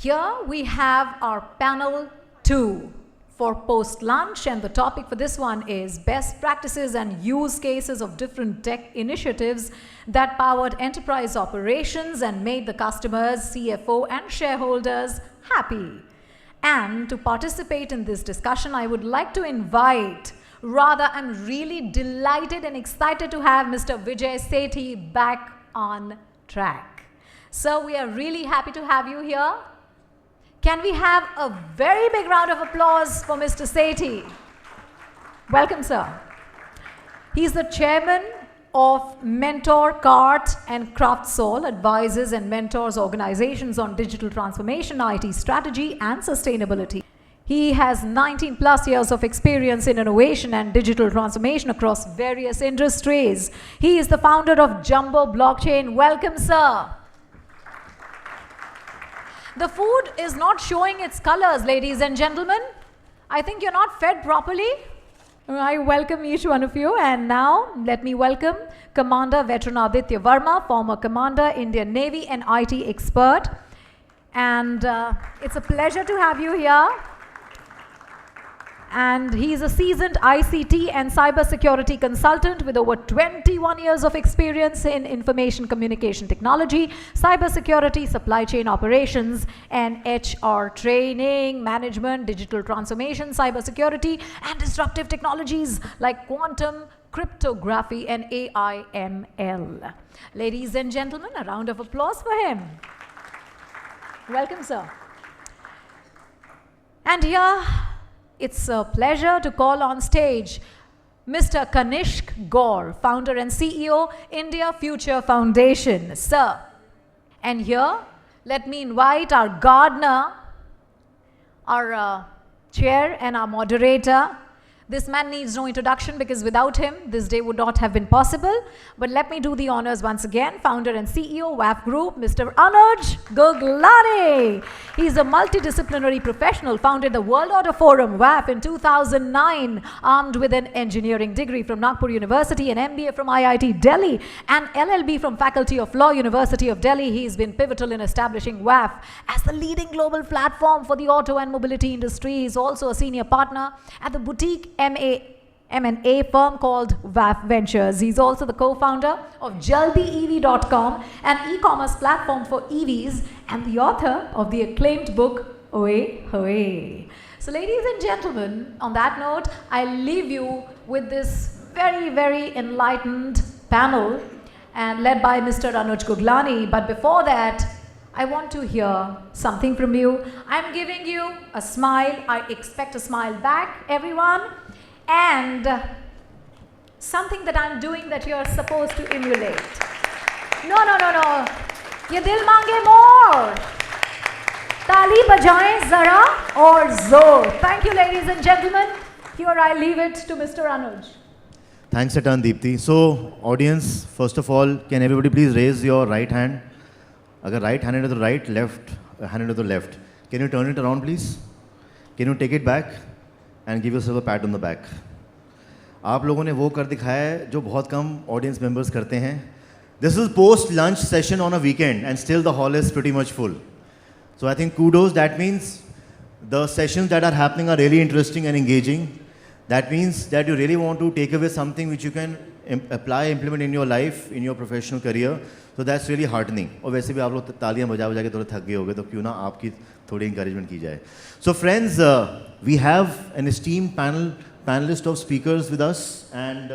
Here we have our panel 2 for post-lunch, and the topic for this one is best practices and use cases of different tech initiatives that powered enterprise operations and made the customers, CFO and shareholders happy. And to participate in this discussion, I would like to invite, rather I'm really delighted and excited to have Mr. Vijay Sethi back on track. So we are really happy to have you here. Can we have a very big round of applause for Mr. Sethi? Welcome, sir. He's the chairman of Mentorkart and Crafsol, advises and mentors organizations on digital transformation, IT strategy and sustainability. He has 19 plus years of experience in innovation and digital transformation across various industries. He is the founder of Jumbo Blockchain. Welcome, sir. The food is not showing its colors, ladies and gentlemen. I think you're not fed properly. I welcome each one of you. And now, let me welcome Commander Veteran Aditya Varma, former Commander, Indian Navy and IT expert. And it's a pleasure to have you here. And he's a seasoned ICT and cybersecurity consultant with over 21 years of experience in information communication technology, cybersecurity, supply chain operations, and HR training, management, digital transformation, cybersecurity, and disruptive technologies like quantum, cryptography, and AI/ML. Ladies and gentlemen, a round of applause for him. Welcome, sir. And here, it's a pleasure to call on stage Mr. Kanishk Gaur, founder and CEO, India Future Foundation. Sir, and here, let me invite our gardener, our chair and our moderator. This man needs no introduction because without him, this day would not have been possible. But let me do the honors once again. Founder and CEO, WAF Group, Mr. Anuj Guglani. He's a multidisciplinary professional, founded the World Order Forum, WAF, in 2009, armed with an engineering degree from Nagpur University, an MBA from IIT Delhi, and LLB from Faculty of Law, University of Delhi. He's been pivotal in establishing WAF as the leading global platform for the auto and mobility industry. He's also a senior partner at the boutique M&A firm called WAF Ventures. He's also the co-founder of JaldiEV.com, an e-commerce platform for EVs, and the author of the acclaimed book, Oe Hoe. So ladies and gentlemen, on that note, I leave you with this very, very enlightened panel and led by Mr. Anuj Guglani. But before that, I want to hear something from you. I'm giving you a smile. I expect a smile back, everyone. And something that I'm doing that you're supposed to emulate. No. Ye dil mange more. Tali bajaye zara or zor. Thank you, ladies and gentlemen. Here I leave it to Mr. Anuj. Thanks a ton, Deepti. So, audience, first of all, can everybody please raise your right hand? Agar right hand to the right, left hand to the left. Can you turn it around, please? Can you take it back and give yourself a pat on the back? आप लोगों ने वो कर दिखाया है जो बहुत कम audience members करते हैं. This is post-lunch session on a weekend and still the hall is pretty much full. So I think kudos. That means the sessions that are happening are really interesting and engaging. That means that you really want to take away something which you can apply, implement in your life, in your professional career. So that's really heartening. और वैसे भी आप लोग तालियां बजा के थोड़े थक गए होंगे, तो क्यों ना आपकी थोड़ी encouragement की जाए. So friends, we have an esteemed panelist of speakers with us, and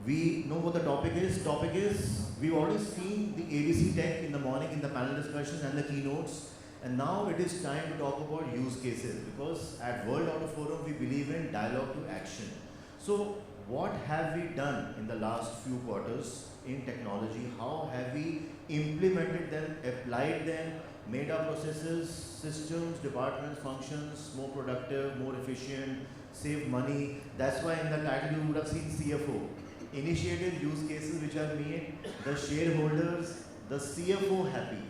we know what the topic is. Topic is, we've already seen the ABC tech in the morning in the panel discussions and the keynotes. And now it is time to talk about use cases, because at World Order Forum we believe in dialogue to action. So what have we done in the last few quarters in technology? How have we implemented them, applied them, made our processes, systems, departments, functions more productive, more efficient, save money? That's why in the title you would have seen CFO. Initiative use cases which are made the shareholders, the CFO happy.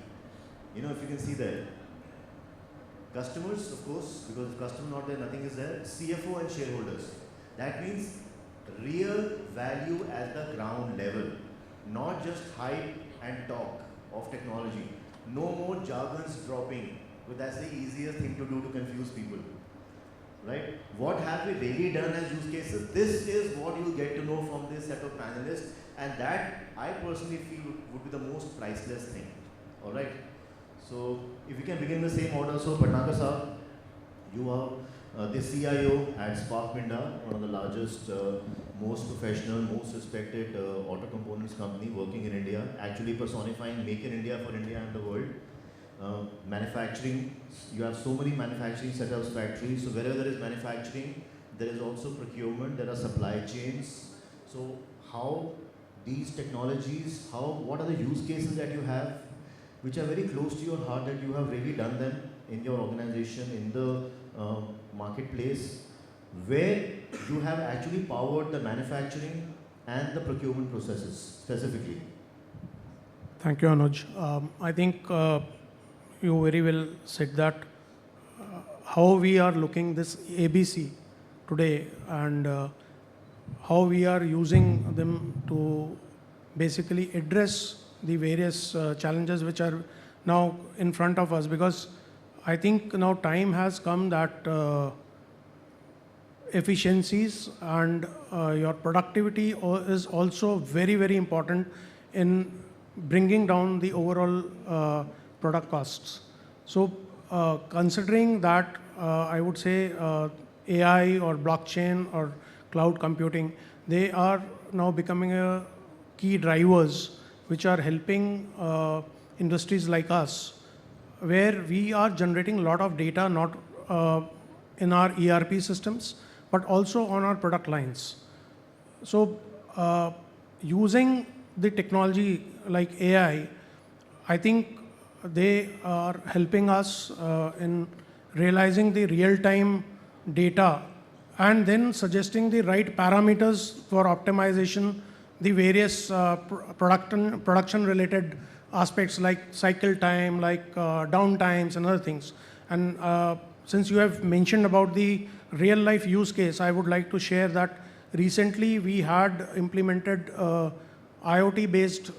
You know, if you can see there. Customers, of course, because if customer not there, nothing is there. CFO and shareholders. That means real value at the ground level, not just hype and talk of technology. No more jargons dropping Because that's the easiest thing to do to confuse people. Right? What have we really done as use cases? This is what you'll get to know from this set of panelists, and that I personally feel would be the most priceless thing. All right. So if we can begin the same order. So Bhatnagar sir, you are the CIO at Spark Minda, one of the largest, most professional, most respected auto components company working in India, actually personifying Make in India for India and the world. Manufacturing, you have so many manufacturing setups, factories, so wherever there is manufacturing, there is also procurement, there are supply chains. So how these technologies, what are the use cases that you have, which are very close to your heart, that you have really done them in your organization, in the marketplace, where you have actually powered the manufacturing and the procurement processes specifically? Thank you, Anuj. I think you very well said that how we are looking this ABC today, and how we are using them to basically address the various challenges which are now in front of us, because I think now time has come that efficiencies and your productivity is also very, very important in bringing down the overall product costs. So considering that, I would say AI or blockchain or cloud computing, they are now becoming a key drivers which are helping industries like us, where we are generating a lot of data, not in our ERP systems, but also on our product lines. So using the technology like AI, I think they are helping us in realizing the real-time data and then suggesting the right parameters for optimization, the various production related aspects like cycle time, like downtimes and other things. And since you have mentioned about the real life use case, I would like to share that recently we had implemented IoT based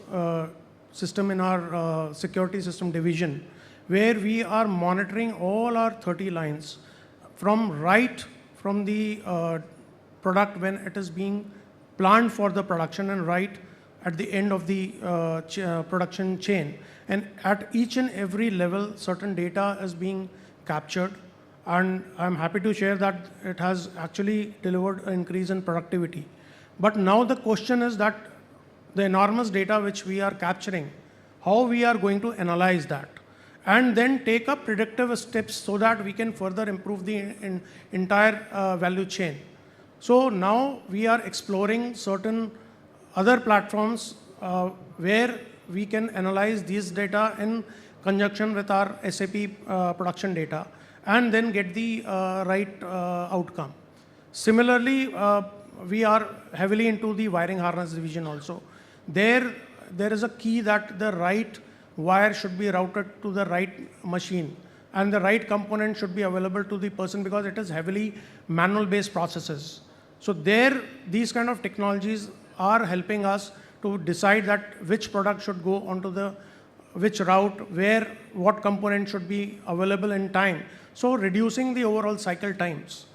system in our security system division, where we are monitoring all our 30 lines from the product when it is being planned for the production and right at the end of the production chain. And at each and every level, certain data is being captured. And I'm happy to share that it has actually delivered an increase in productivity. But now the question is that the enormous data which we are capturing, how we are going to analyze that and then take up predictive steps so that we can further improve the entire value chain. So now we are exploring certain other platforms where we can analyze these data in conjunction with our SAP production data and then get the right outcome. Similarly, we are heavily into the wiring harness division also. There is a key that the right wire should be routed to the right machine and the right component should be available to the person, because it is heavily manual based processes. So these kind of technologies are helping us to decide that which product should go onto the which route, where what component should be available in time. So reducing the overall cycle times.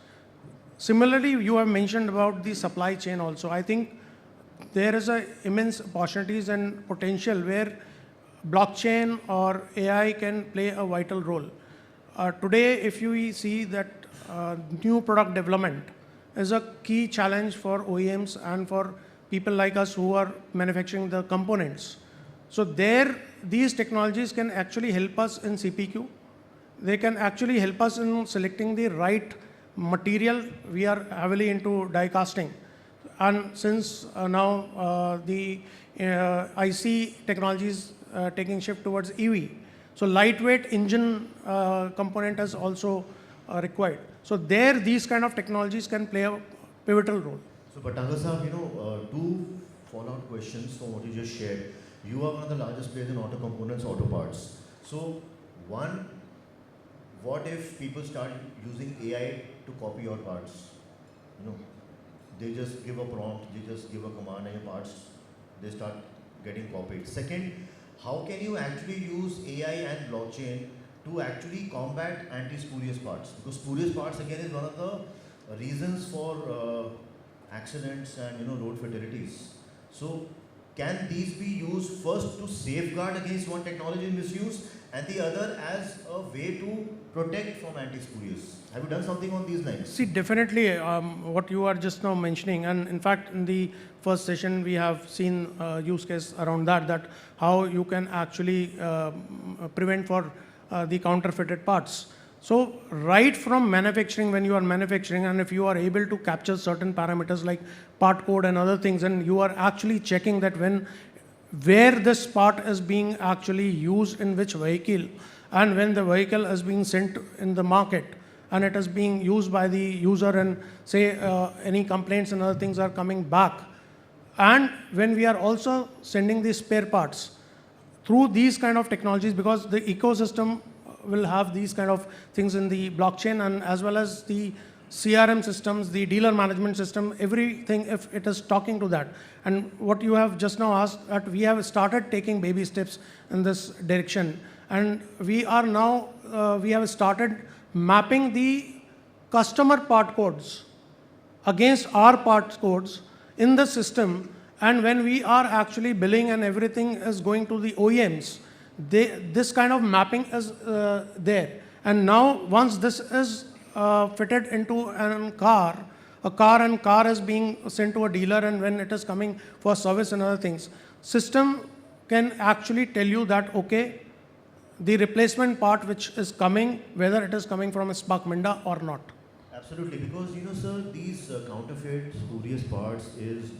Similarly, you have mentioned about the supply chain also. I think there is a immense opportunities and potential where blockchain or AI can play a vital role. Today, if you see that new product development is a key challenge for OEMs and for people like us who are manufacturing the components. So these technologies can actually help us in CPQ. They can actually help us in selecting the right material. We are heavily into die casting. And since now the IC technologies taking shift towards EV, so lightweight engine component is also required. So these kind of technologies can play a pivotal role. So Bhatnagar sir, two follow-up questions from what you just shared. You are one of the largest players in auto components, auto parts. So one, what if people start using AI to copy your parts? They just give a prompt, they just give a command and your parts, they start getting copied. Second, how can you actually use AI and blockchain to actually combat anti-spurious parts? Because spurious parts again is one of the reasons for accidents and road fatalities. So can these be used first to safeguard against one technology misuse and the other as a way to protect from anti-spurious? Have you done something on these lines? See, definitely what you are just now mentioning, and in fact in the first session we have seen use case around that how you can actually prevent for the counterfeited parts. So right from manufacturing, when you are manufacturing, and if you are able to capture certain parameters like part code and other things, and you are actually checking that where this part is being actually used in which vehicle, and when the vehicle is being sent in the market and it is being used by the user, and say any complaints and other things are coming back, and when we are also sending the spare parts through these kind of technologies, because the ecosystem will have these kind of things in the blockchain, and as well as the CRM systems, the dealer management system, everything, if it is talking to that. And what you have just now asked, that we have started taking baby steps in this direction, and we are now, we have started mapping the customer part codes against our part codes in the system, and when we are actually billing and everything is going to the OEMs, this kind of mapping is there. And now once this is fitted into a car is being sent to a dealer, and when it is coming for service and other things, system can actually tell you that, okay, the replacement part which is coming, whether it is coming from a Spark Minda or not. Absolutely, because sir, these counterfeit, spurious parts is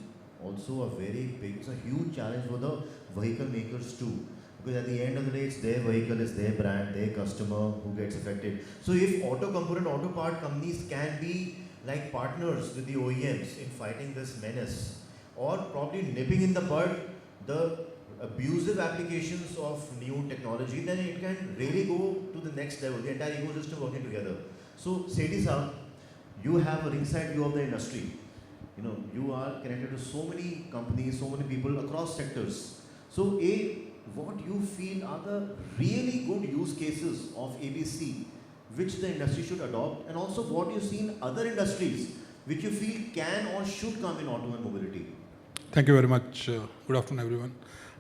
also a very big, it's a huge challenge for the vehicle makers too. Because at the end of the day, it's their vehicle, it's their brand, their customer who gets affected. So if auto component, auto part companies can be like partners with the OEMs in fighting this menace, or probably nipping in the bud the abusive applications of new technology, then it can really go to the next level, the entire ecosystem working together. So Sethi sir, you have a ringside view of the industry. You are connected to so many companies, so many people across sectors. So what you feel are the really good use cases of ABC which the industry should adopt, and also what you see in other industries which you feel can or should come in auto and mobility? Thank you very much. Good afternoon, everyone.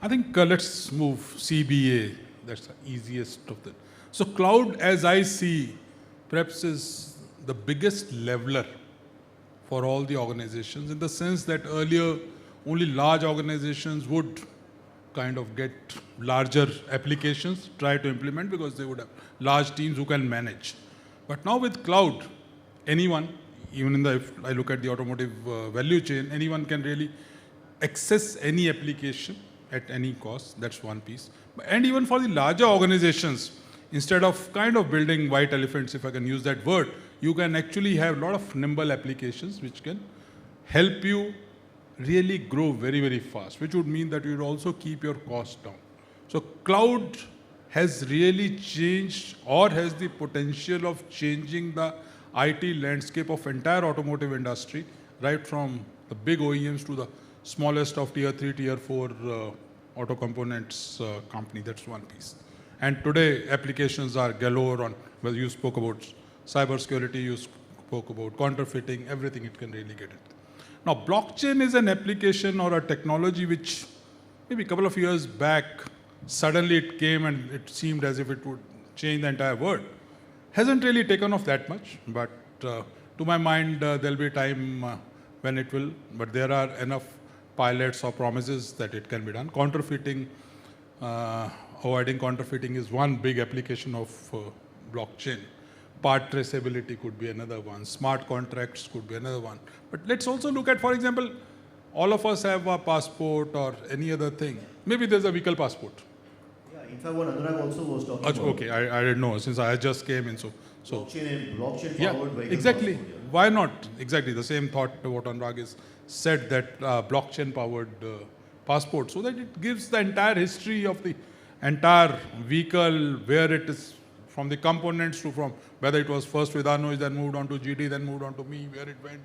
I think let's move CBA. That's the easiest of them. So cloud, as I see, perhaps is the biggest leveler for all the organizations, in the sense that earlier only large organizations would kind of get larger applications, try to implement, because they would have large teams who can manage. But now with cloud, anyone, even if I look at the automotive value chain, anyone can really access any application at any cost. That's one piece. And even for the larger organizations, instead of kind of building white elephants, if I can use that word, you can actually have a lot of nimble applications which can help you really grow very, very fast, which would mean that you would also keep your costs down. So cloud has really changed, or has the potential of changing the IT landscape of entire automotive industry, right from the big OEMs to the smallest of tier 3, tier 4 auto components company. That's one piece. And today applications are galore on, well, you spoke about cybersecurity, you spoke about counterfeiting, everything it can really get it. Now blockchain is an application or a technology which maybe a couple of years back, suddenly it came and it seemed as if it would change the entire world. Hasn't really taken off that much, but to my mind there'll be a time when it will, but there are enough pilots or promises that it can be done. Counterfeiting, avoiding counterfeiting is one big application of blockchain. Part traceability could be another one. Smart contracts could be another one. But let's also look at, for example, all of us have a passport or any other thing. Maybe there's a vehicle passport. Yeah, in fact, what Anurag also was talking about. Okay, I didn't know, since I just came in. So blockchain yeah, powered vehicle exactly. passport, yeah. Why not? Exactly the same thought what Anurag is said, that blockchain powered passport, so that it gives the entire history of the entire vehicle, where it is, from the components to from whether it was first with Anuj, then moved on to GD, then moved on to me, where it went,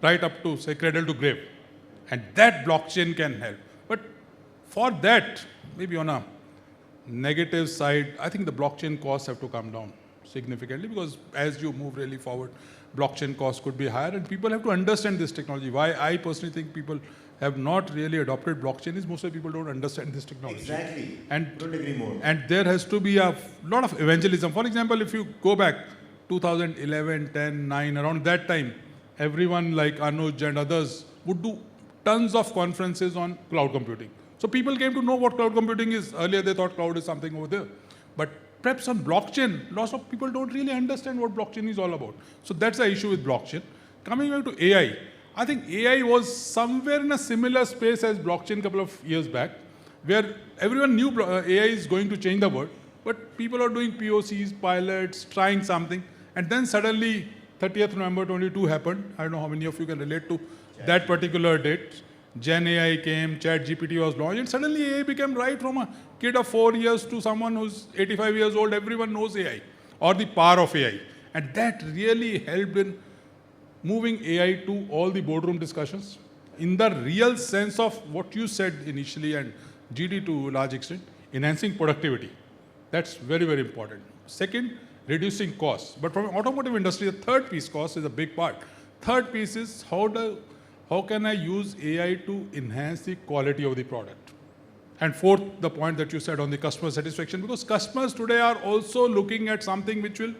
right up to say cradle to grave. And that blockchain can help. But for that, maybe on a negative side, I think the blockchain costs have to come down significantly, because as you move really forward, blockchain costs could be higher, and people have to understand this technology. Why I personally think people have not really adopted blockchain is most of the people don't understand this technology. Exactly. And couldn't agree more. And there has to be a lot of evangelism. For example, if you go back 2011, 10, 9, around that time, everyone like Anuj and others would do tons of conferences on cloud computing. So people came to know what cloud computing is. Earlier they thought cloud is something over there. But perhaps on blockchain, lots of people don't really understand what blockchain is all about. So that's the issue with blockchain. Coming back to AI, I think AI was somewhere in a similar space as blockchain a couple of years back, where everyone knew AI is going to change the world, but people are doing POCs, pilots, trying something, and then suddenly 30th November 22 happened. I don't know how many of you can relate to that particular date. Gen AI came, Chat GPT was launched, and suddenly AI became right from a kid of 4 years to someone who's 85 years old. Everyone knows AI or the power of AI. And that really helped in moving AI to all the boardroom discussions in the real sense of what you said initially, and GD to a large extent, enhancing productivity. That's very, very important. Second, reducing costs. But from an automotive industry, the third piece, cost, is a big part. Third piece is how can I use AI to enhance the quality of the product? And fourth, the point that you said on the customer satisfaction, because customers today are also looking at something which will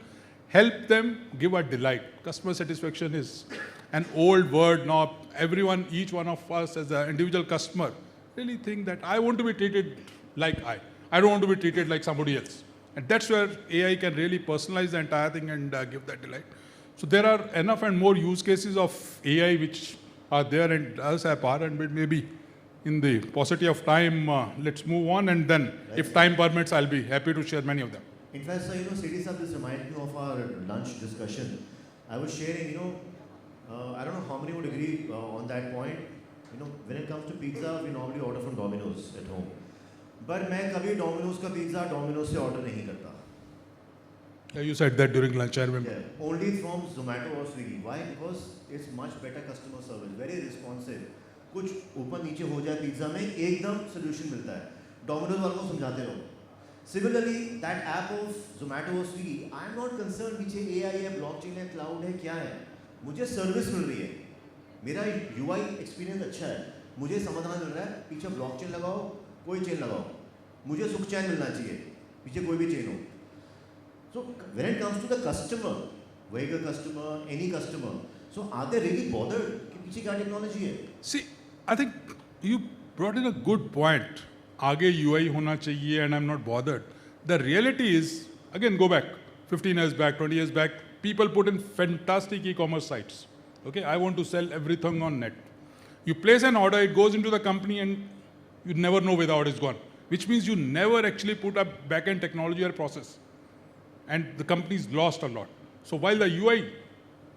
help them give a delight. Customer satisfaction is an old word now. Everyone, each one of us as an individual customer, really think that I want to be treated like I don't want to be treated like somebody else. And that's where AI can really personalize the entire thing and give that delight. So there are enough and more use cases of AI which are there and does have power, and maybe in the paucity of time, let's move on, and then if time permits, I'll be happy to share many of them. In fact, sir, Sethi sir, this reminded me of our lunch discussion. I was sharing, I don't know how many would agree on that point. When it comes to pizza, we normally order from Domino's at home. But मैं कभी Domino's का pizza Domino's से order नहीं करता. Yeah, you said that during lunch, I remember. Yeah, only from Zomato or Swiggy. Why? Because it's much better customer service, very responsive. कुछ ऊपर नीचे हो जाए पिज्जा में एकदम solution मिलता है. Domino's वालों को समझाते रहो. Similarly, that app of Zomato or Swiggy, I'm not concerned पीछे AI है, blockchain है, cloud है, क्या है. मुझे सर्विस मिल रही है. मेरा UI एक्सपीरियंस अच्छा है. मुझे समाधान मिल रहा है. पीछे blockchain लगाओ, कोई चेन लगाओ. मुझे सुख चैन मिलना चाहिए. पीछे कोई भी चेन हो. So when it comes to the customer, vehicle customer, any customer, so are they really bothered कि पीछे क्या technology है? See, I think you brought in a good point. आगे UI होना चाहिए, and I'm not bothered. The reality is, again, go back 15 years back, 20 years back, people put in fantastic e-commerce sites. Okay, I want to sell everything on net. You place an order, it goes into the company, and you never know where the order is gone. Which means you never actually put a back-end technology or process. And the company's lost a lot. So while the UI,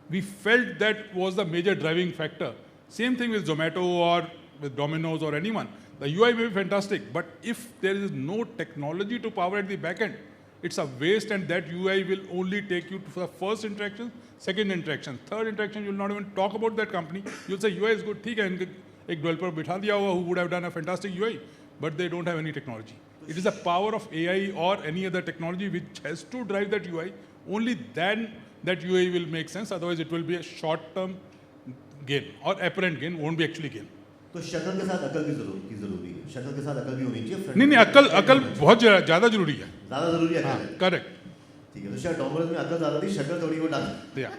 we felt that was the major driving factor. Same thing with Zomato or with Domino's or anyone. The UI may be fantastic, but if there is no technology to power at the back end, it's a waste, and that UI will only take you to the first interaction, second interaction, third interaction, you'll not even talk about that company. You'll say UI is good, ठीक है, एक developer बिठा दिया होगा who would have done a fantastic UI, but they don't have any technology. It is the power of AI or any other technology which has to drive that UI. Only then that UI will make sense. Otherwise, it will be a short-term gain or apparent gain. Won't be actually gain. तो शक्ल के साथ अकल की जरूरी है. शक्ल के साथ अकल भी होनी चाहिए. नहीं अकल बहुत ज़्यादा जरूरी है. ज़्यादा जरूरी है. हाँ, correct. ठीक है. तो शायद Domino's में अकल ज़्यादा थी, शक्ल थोड़ी वो डाल. Yeah.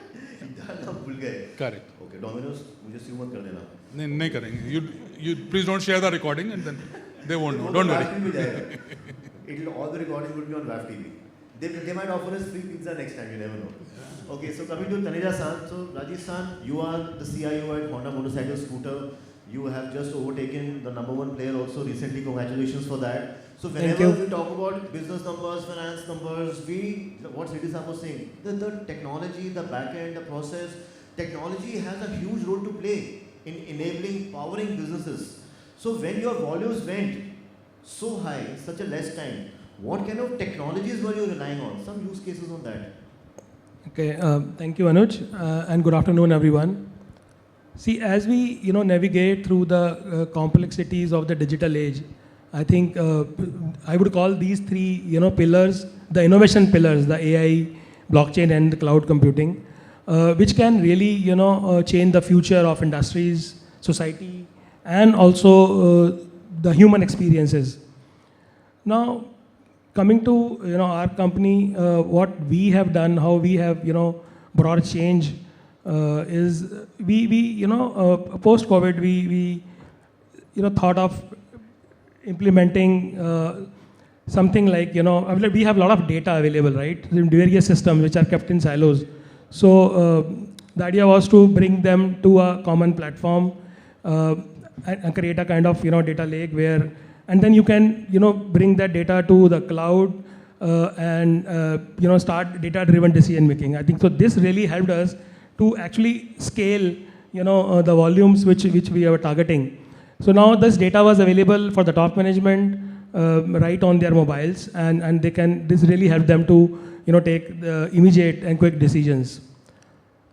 डालना भूल गए. Correct. Okay, Domino's मुझे स्यू मत कर देना. नहीं करेंगे. You please don't share the recording, and then they won't know. Don't worry. All the recording will be on WAFit TV. They might offer us free pizza next time, you never know. Okay, so coming to Taneja san, so Rajeev san, you are the CIO at Honda Motorcycle Scooter. You have just overtaken the #1 player also recently. Congratulations for that. So whenever we talk about business numbers, finance numbers, what Sethi sir was saying, the technology, the back end, the process, technology has a huge role to play in enabling, powering businesses. So when your volumes went so high in such a less time, what kind of technologies were you relying on? Some use cases on that. Okay, thank you, Anuj, and good afternoon, everyone. See, as we navigate through the complexities of the digital age, I think I would call these three, pillars, the innovation pillars, the AI, blockchain, and the cloud computing, which can really, change the future of industries, society, and also the human experiences. Now, coming to our company, what we have done, how we have brought change is we post COVID we thought of implementing something like we have a lot of data available, right, in various systems which are kept in silos. So the idea was to bring them to a common platform and create a kind of data lake where, and then you can bring that data to the cloud and start data-driven decision making. I think so. This really helped us to actually scale the volumes which we are targeting. So now this data was available for the top management right on their mobiles, and this really helped them to take the immediate and quick decisions.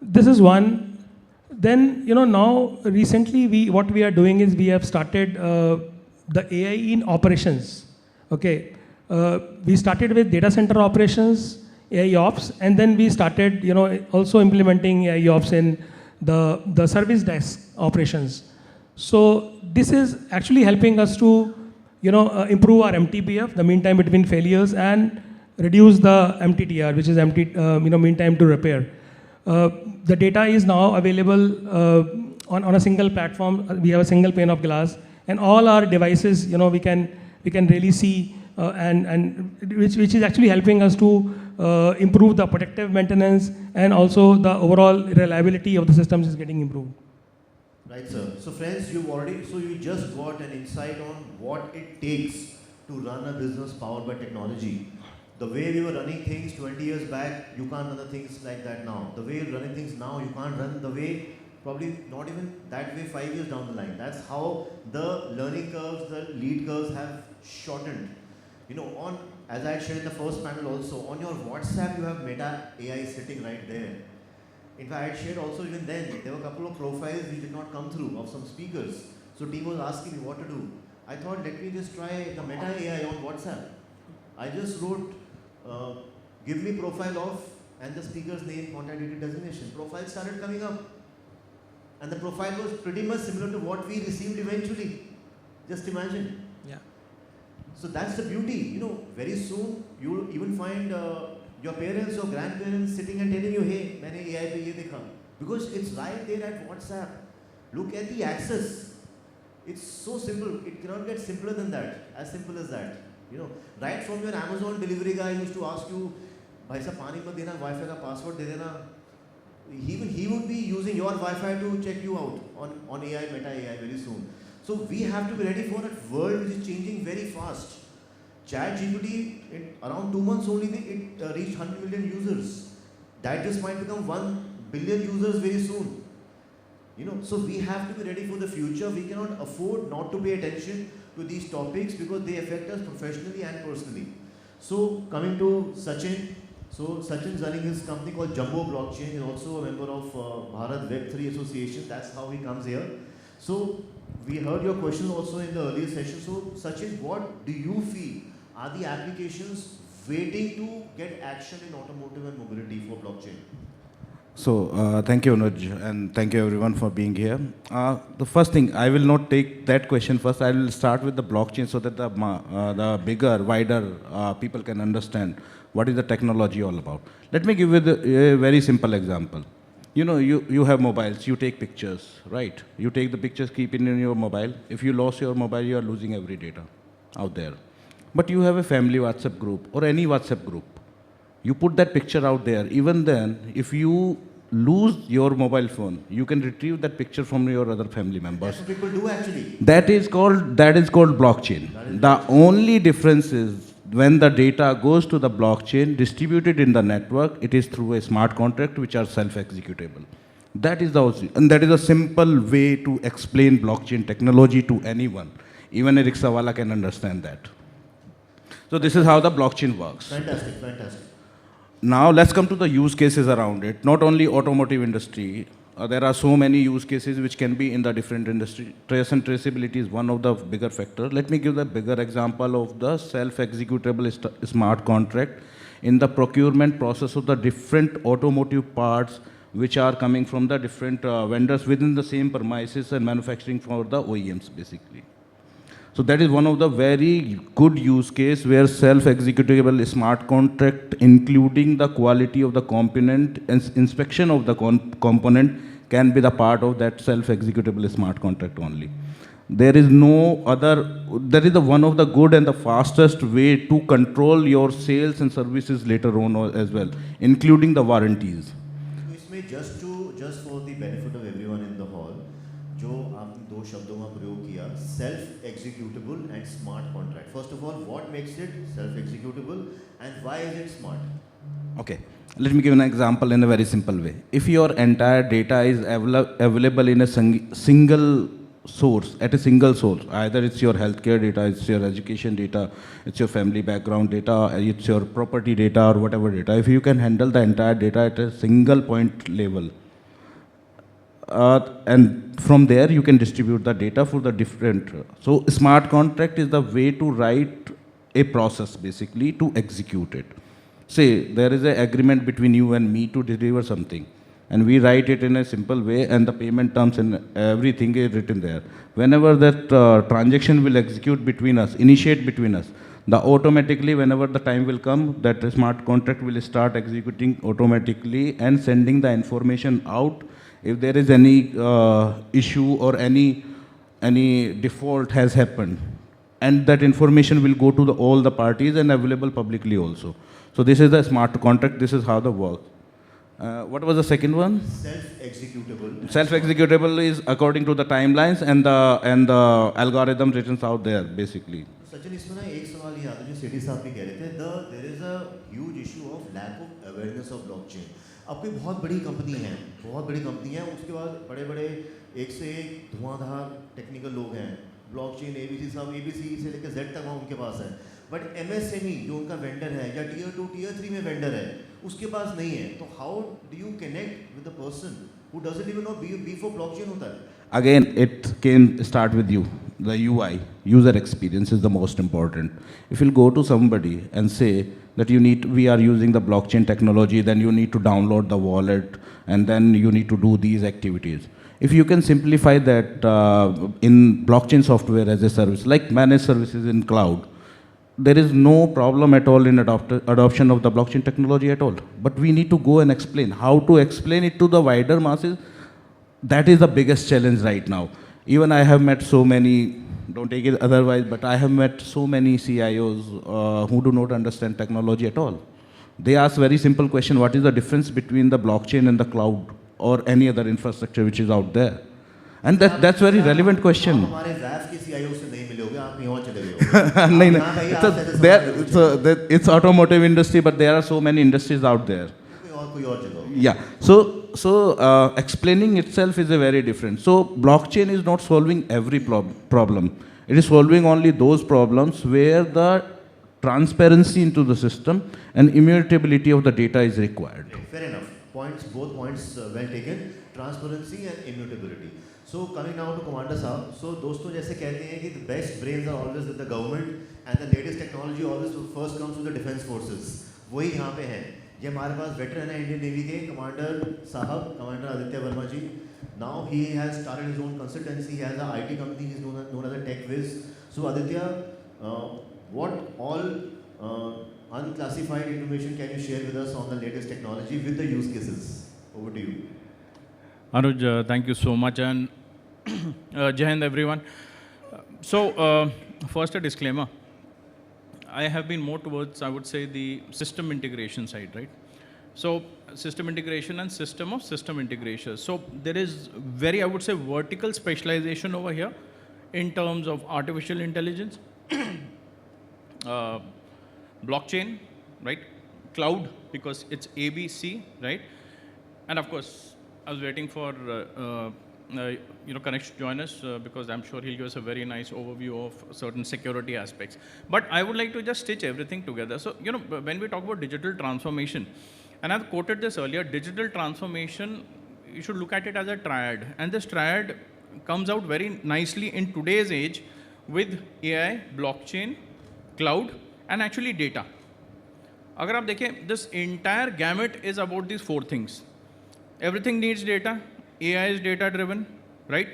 This is one. Then now recently what we are doing is we have started the AI in operations. Okay, we started with data center operations, AI ops, and then we started also implementing AI ops in the service desk operations. So this is actually helping us to improve our MTBF, the mean time between failures, and reduce the MTTR, which is mean time to repair. The data is now available on a single platform. We have a single pane of glass, and all our devices, we can really see, and which is actually helping us to improve the predictive maintenance, and also the overall reliability of the systems is getting improved. Right, sir. So friends, you just got an insight on what it takes to run a business powered by technology. The way we were running things 20 years back, you can't run the things like that now. The way you're running things now, you can't run the way, probably not even that way 5 years down the line. That's how the learning curves, the lead curves have shortened. As I shared in the first panel also, on your WhatsApp you have Meta AI sitting right there. In fact, I had shared also even then, there were a couple of profiles which did not come through of some speakers. So team was asking me what to do. I thought, let me just try the Meta AI on WhatsApp. I just wrote, give me profile of, and the speaker's name, contact detail designation. Profile started coming up. And the profile was pretty much similar to what we received eventually. Just imagine. Yeah. So that's the beauty. Very soon you will even find your parents or grandparents sitting and telling you, hey, मैंने AI पे ये देखा. Because it's right there at WhatsApp. Look at the access. It's so simple. It cannot get simpler than that. As simple as that. Right from your Amazon delivery guy used to ask you, भाई साहब पानी मत देना, Wi-Fi का password दे देना. Even he would be using your Wi-Fi to check you out on AI, Meta AI very soon. So we have to be ready for a world which is changing very fast. ChatGPT, in around 2 months only, it reached 100 million users. That just might become 1 billion users very soon. So we have to be ready for the future. We cannot afford not to pay attention to these topics because they affect us professionally and personally. So coming to Sachin. So Sachin's running his company called Jumbo Blockchain. He's also a member of Bharat Web3 Association. That's how he comes here. So we heard your question also in the earlier session. So Sachin, what do you feel are the applications waiting to get action in automotive and mobility for blockchain? So thank you, Anuj, and thank you everyone for being here. The first thing, I will not take that question first. I will start with the blockchain so that the bigger, wider people can understand what is the technology all about. Let me give you a very simple example. You have mobiles, you take pictures, right? You take the pictures, keep it in your mobile. If you lost your mobile, you are losing every data out there. But you have a family WhatsApp group or any WhatsApp group. You put that picture out there. Even then, if you lose your mobile phone, you can retrieve that picture from your other family members. That's what people do actually. That is called blockchain. The only difference is when the data goes to the blockchain, distributed in the network, it is through a smart contract which are self-executable. That is a simple way to explain blockchain technology to anyone. Even a rickshawala can understand that. So this is how the blockchain works. Fantastic. Now let's come to the use cases around it. Not only automotive industry, there are so many use cases which can be in the different industry. Trace and traceability is one of the bigger factors. Let me give the bigger example of the self-executable smart contract in the procurement process of the different automotive parts which are coming from the different vendors within the same premises and manufacturing for the OEMs, basically. So that is one of the very good use case where self-executable smart contract, including the quality of the component and inspection of the component, can be the part of that self-executable smart contract only. There is no other, that is the one of the good and the fastest way to control your sales and services later on as well, including the warranties. इसमें just for the benefit of everyone in the hall, जो आपने दो शब्दों का प्रयोग किया, self executable and smart contract. First of all, what makes it self executable and why is it smart? Okay, let me give an example in a very simple way. If your entire data is available in a single source, at a single source, either it's your healthcare data, it's your education data, it's your family background data, it's your property data or whatever data, if you can handle the entire data at a single point level, and from there you can distribute the data for the different. So smart contract is the way to write a process basically to execute it. Say there is an agreement between you and me to deliver something, and we write it in a simple way and the payment terms and everything is written there. Whenever that transaction will execute between us, initiate between us, the automatically whenever the time will come, that smart contract will start executing automatically and sending the information out if there is any issue or any default has happened, and that information will go to all the parties and available publicly also. So this is the smart contract. This is how the work. What was the second one? Self-executable. Self-executable is according to the timelines and the algorithm written out there basically. Sachin, इसमें ना एक सवाल ये आता है जो सेठी साहब भी कह रहे थे, there is a huge issue of lack of awareness of blockchain. अब कोई बहुत बड़ी कंपनी है, उसके बाद बड़े-बड़े एक से एक धुआंधार टेक्निकल लोग हैं, ब्लॉकचेन ABC से लेकर Z तक उनके पास है, बट MSME जो उनका वेंडर है या Tier 2, Tier 3 में वेंडर है, उसके पास नहीं है. तो how do you connect with the person who doesn't even know before blockchain होता है? Again, it can start with you. The UI, user experience is the most important. If you'll go to somebody and say that we are using the blockchain technology, then you need to download the wallet and then you need to do these activities. If you can simplify that in blockchain software as a service, like managed services in cloud, there is no problem at all in adoption of the blockchain technology at all. But we need to go and explain. How to explain it to the wider masses, that is the biggest challenge right now. Even I have met so many, don't take it otherwise, but I have met so many CIOs who do not understand technology at all. They ask very simple question, what is the difference between the blockchain and the cloud or any other infrastructure which is out there? And that's very relevant question. It's automotive industry, but there are so many industries out there. Yeah. So explaining itself is a very different. So blockchain is not solving every problem. It is solving only those problems where the transparency into the system and immutability of the data is required. Fair enough. Both points well taken. Transparency and immutability. So coming now to Commander Saab. So दोस्तों जैसे कहते हैं कि the best brains are always with the government and the latest technology always first comes to the defense forces. वही यहाँ पे है. ये हमारे पास veteran है इंडियन नेवी के कमांडर साहब, commander Aditya Verma ji. Now he has started his own consultancy. He has an IT company. He's known as a tech whiz. So Aditya, what all unclassified information can you share with us on the latest technology with the use cases? Over to you. Anuj, thank you so much, and Jai Hind everyone. So first a disclaimer. I have been more towards, I would say, the system integration side, right? So system integration and system of system integration. So there is very, I would say, vertical specialization over here in terms of artificial intelligence, blockchain, right? Cloud, because it's ABC, right? And of course, I was waiting for Kanishk to join us because I'm sure he'll give us a very nice overview of certain security aspects. But I would like to just stitch everything together. So, when we talk about digital transformation, and I've quoted this earlier, digital transformation you should look at it as a triad. And this triad comes out very nicely in today's age with AI, blockchain, cloud, and actually data. अगर आप देखें, this entire gamut is about these 4 things. Everything needs data. AI is data driven, right?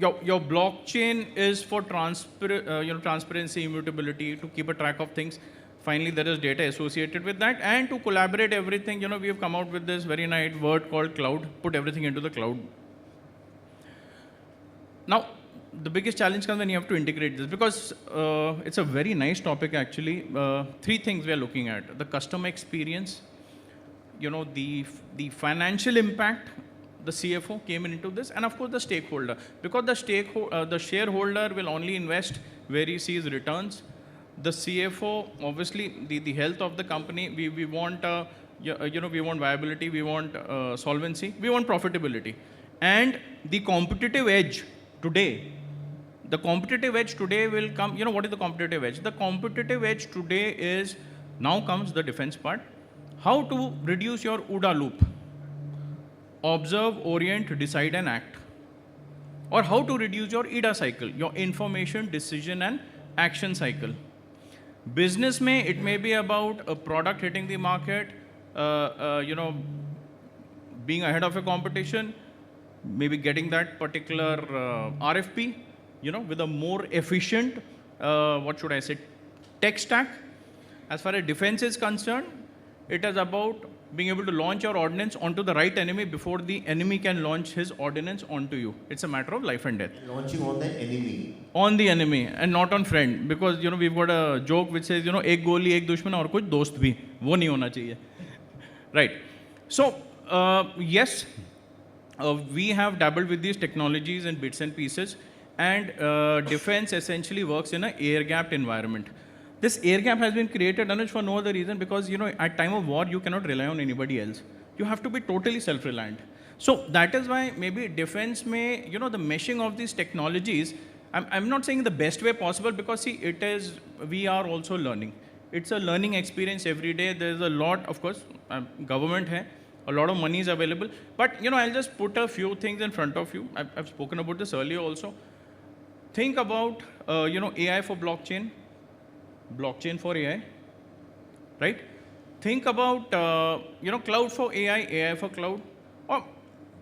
Your blockchain is for transparency, immutability, to keep a track of things. Finally, there is data associated with that, and to collaborate everything. We have come out with this very nice word called cloud. Put everything into the cloud. Now, the biggest challenge comes when you have to integrate this, because it's a very nice topic actually. 3 things we are looking at: the customer experience, the financial impact. The CFO came into this, and of course the stakeholder, because the shareholder will only invest where he sees returns. The CFO, obviously, the health of the company. We want we want viability, we want solvency, we want profitability, and the competitive edge today. The competitive edge today will come. What is the competitive edge? The competitive edge today is, now comes the defense part. How to reduce your OODA loop. Observe, orient, decide and act. Or how to reduce your IDA cycle, your information, decision and action cycle. Business it may be about a product hitting the market, being ahead of a competition, maybe getting that particular RFP, with a more efficient, tech stack. As far as defense is concerned, it is about being able to launch your ordnance onto the right enemy before the enemy can launch his ordnance onto you. It's a matter of life and death. Launching on the enemy. On the enemy and not on friend, because we've got a joke which says ek goli ek dushman aur kuch dost bhi, wo nahi hona chahiye. Right. So yes, we have dabbled with these technologies in bits and pieces, and defense essentially works in an air-gapped environment. This air gap has been created, Anuj, for no other reason, because at time of war you cannot rely on anybody else. You have to be totally self-reliant. So that is why maybe defense may, the meshing of these technologies, I'm not saying the best way possible, because see, we are also learning. It's a learning experience every day. There's a lot, of course, government hai, a lot of money is available, but I'll just put a few things in front of you. I've spoken about this earlier also. Think about, AI for blockchain. Blockchain for AI, right? Think about, cloud for AI, AI for cloud. Or,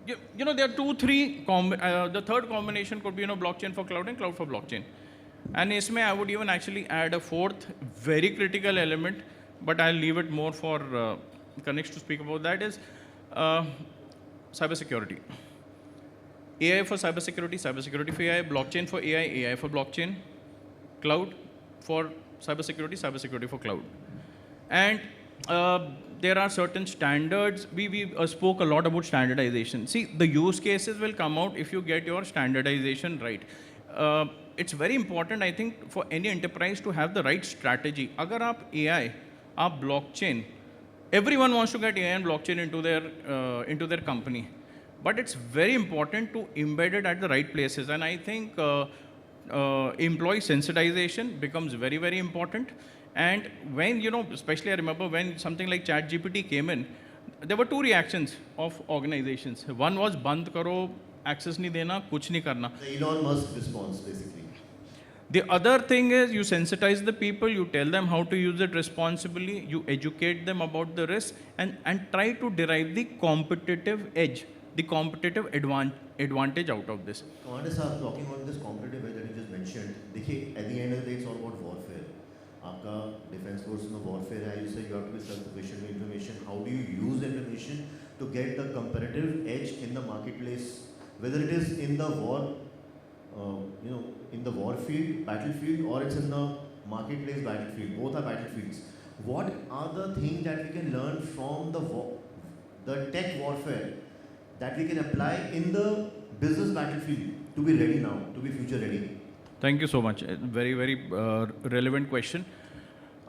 there are 2, 3, the third combination could be, blockchain for cloud and cloud for blockchain. And isme I would even actually add a 4th very critical element, but I'll leave it more for Kanishk to speak about that, is cybersecurity. AI for cybersecurity, cybersecurity for AI, blockchain for AI, AI for blockchain, cloud for cybersecurity, cybersecurity for cloud. And there are certain standards. We spoke a lot about standardization. See, the use cases will come out if you get your standardization right. It's very important, I think, for any enterprise to have the right strategy. Agar aap AI, aap blockchain, everyone wants to get AI and blockchain into their company. But it's very important to embed it at the right places. And I think employee sensitization becomes very, very important. And when, especially I remember when something like ChatGPT came in, there were 2 reactions of organizations. One was, band karo, access nahi dena, kuch nahi karna. The Elon Musk response, basically. The other thing is, you sensitize the people, you tell them how to use it responsibly, you educate them about the risk, and try to derive the competitive edge, the competitive advantage out of this. Commander Saab, talking about this competitive edge that you just mentioned, at the end of the day, it's all about warfare. Aapka defense force में warfare hai, you say you have to be self-sufficient with information. How do you use information to get the competitive edge in the marketplace, whether it is in the war, in the war field, battlefield, or it's in the marketplace battlefield. Both are battlefields. What are the things that we can learn from the tech warfare that we can apply in the business battlefield to be ready now, to be future ready? Thank you so much. Very, very relevant question.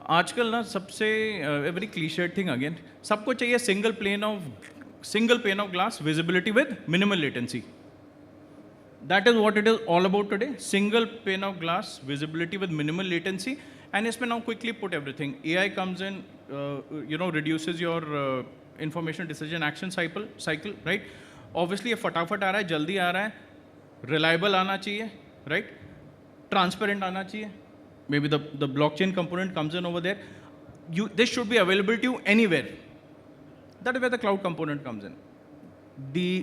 आजकल ना सबसे very cliched thing again, सबको चाहिए single pane of glass visibility with minimal latency. That is what it is all about today. Single pane of glass visibility with minimal latency. And इसमें now quickly put everything. AI comes in, reduces your information decision action cycle, right? Obviously, ये फटाफट आ रहा है, जल्दी आ रहा है, reliable आना चाहिए, right? Transparent आना चाहिए. Maybe the blockchain component comes in over there. This should be available to you anywhere. That is where the cloud component comes in.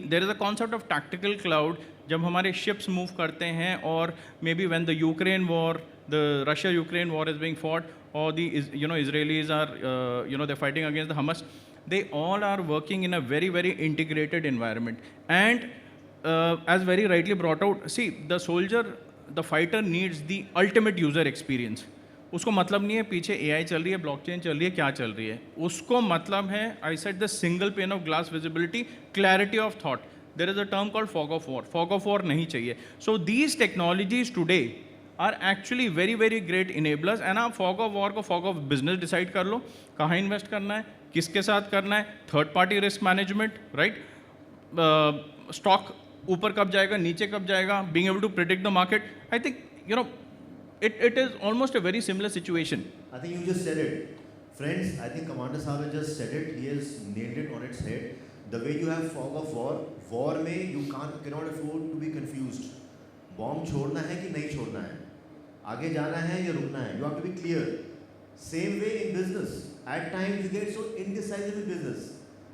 There is a concept of tactical cloud. जब हमारे ships move करते हैं, or maybe when the Ukraine war, the Russia-Ukraine war is being fought, or the Israelis are they're fighting against the Hamas, they all are working in a very, very integrated environment. And as very rightly brought out, see, the fighter needs the ultimate user experience. उसको मतलब नहीं है पीछे AI चल रही है, blockchain चल रही है, क्या चल रही है. उसको मतलब है, I said, the single pane of glass visibility, clarity of thought. There is a term called fog of war. Fog of war नहीं चाहिए. So these technologies today are actually very, very great enablers. And आप fog of war को fog of business decide कर लो, कहाँ invest करना है, किसके साथ करना है, third party risk management, right? Stock ऊपर कब जाएगा, नीचे कब जाएगा, being able to predict the market. I think, it is almost a very similar situation. I think you just said it. Friends, I think Commander Saab has just said it. He has nailed it on its head. The way you have fog of war में you cannot afford to be confused. Bomb छोड़ना है कि नहीं छोड़ना है, आगे जाना है या रुकना है. You have to be clear. Same way in business. At times you get so indecisive in business.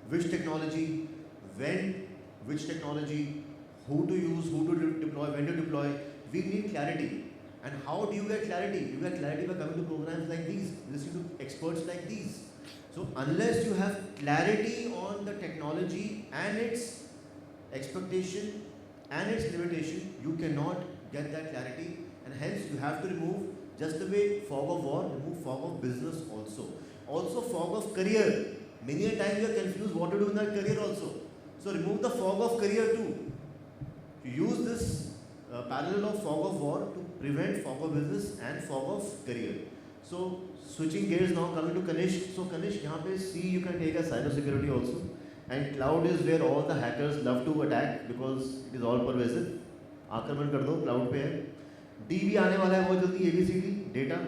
Which technology, when, which technology, who to use, who to deploy, when to deploy. We need clarity. And how do you get clarity? You get clarity by coming to programs like these, listening to experts like these. So unless you have clarity on the technology and its expectation and its limitation, you cannot get that clarity, and hence you have to remove, just the way fog of war, remove fog of business also. Also fog of career. Many a time you are confused what to do in that career also. So remove the fog of career too. Use this parallel of fog of war to prevent fog of business and fog of career. So switching gears now, coming to Kanishk. So Kanishk, यहाँ पे see you can take a cyber security also, and cloud is where all the hackers love to attack because it is all pervasive. आक्रमण कर दो, cloud पे है. D भी आने वाला है बहुत जल्दी, ABCD data.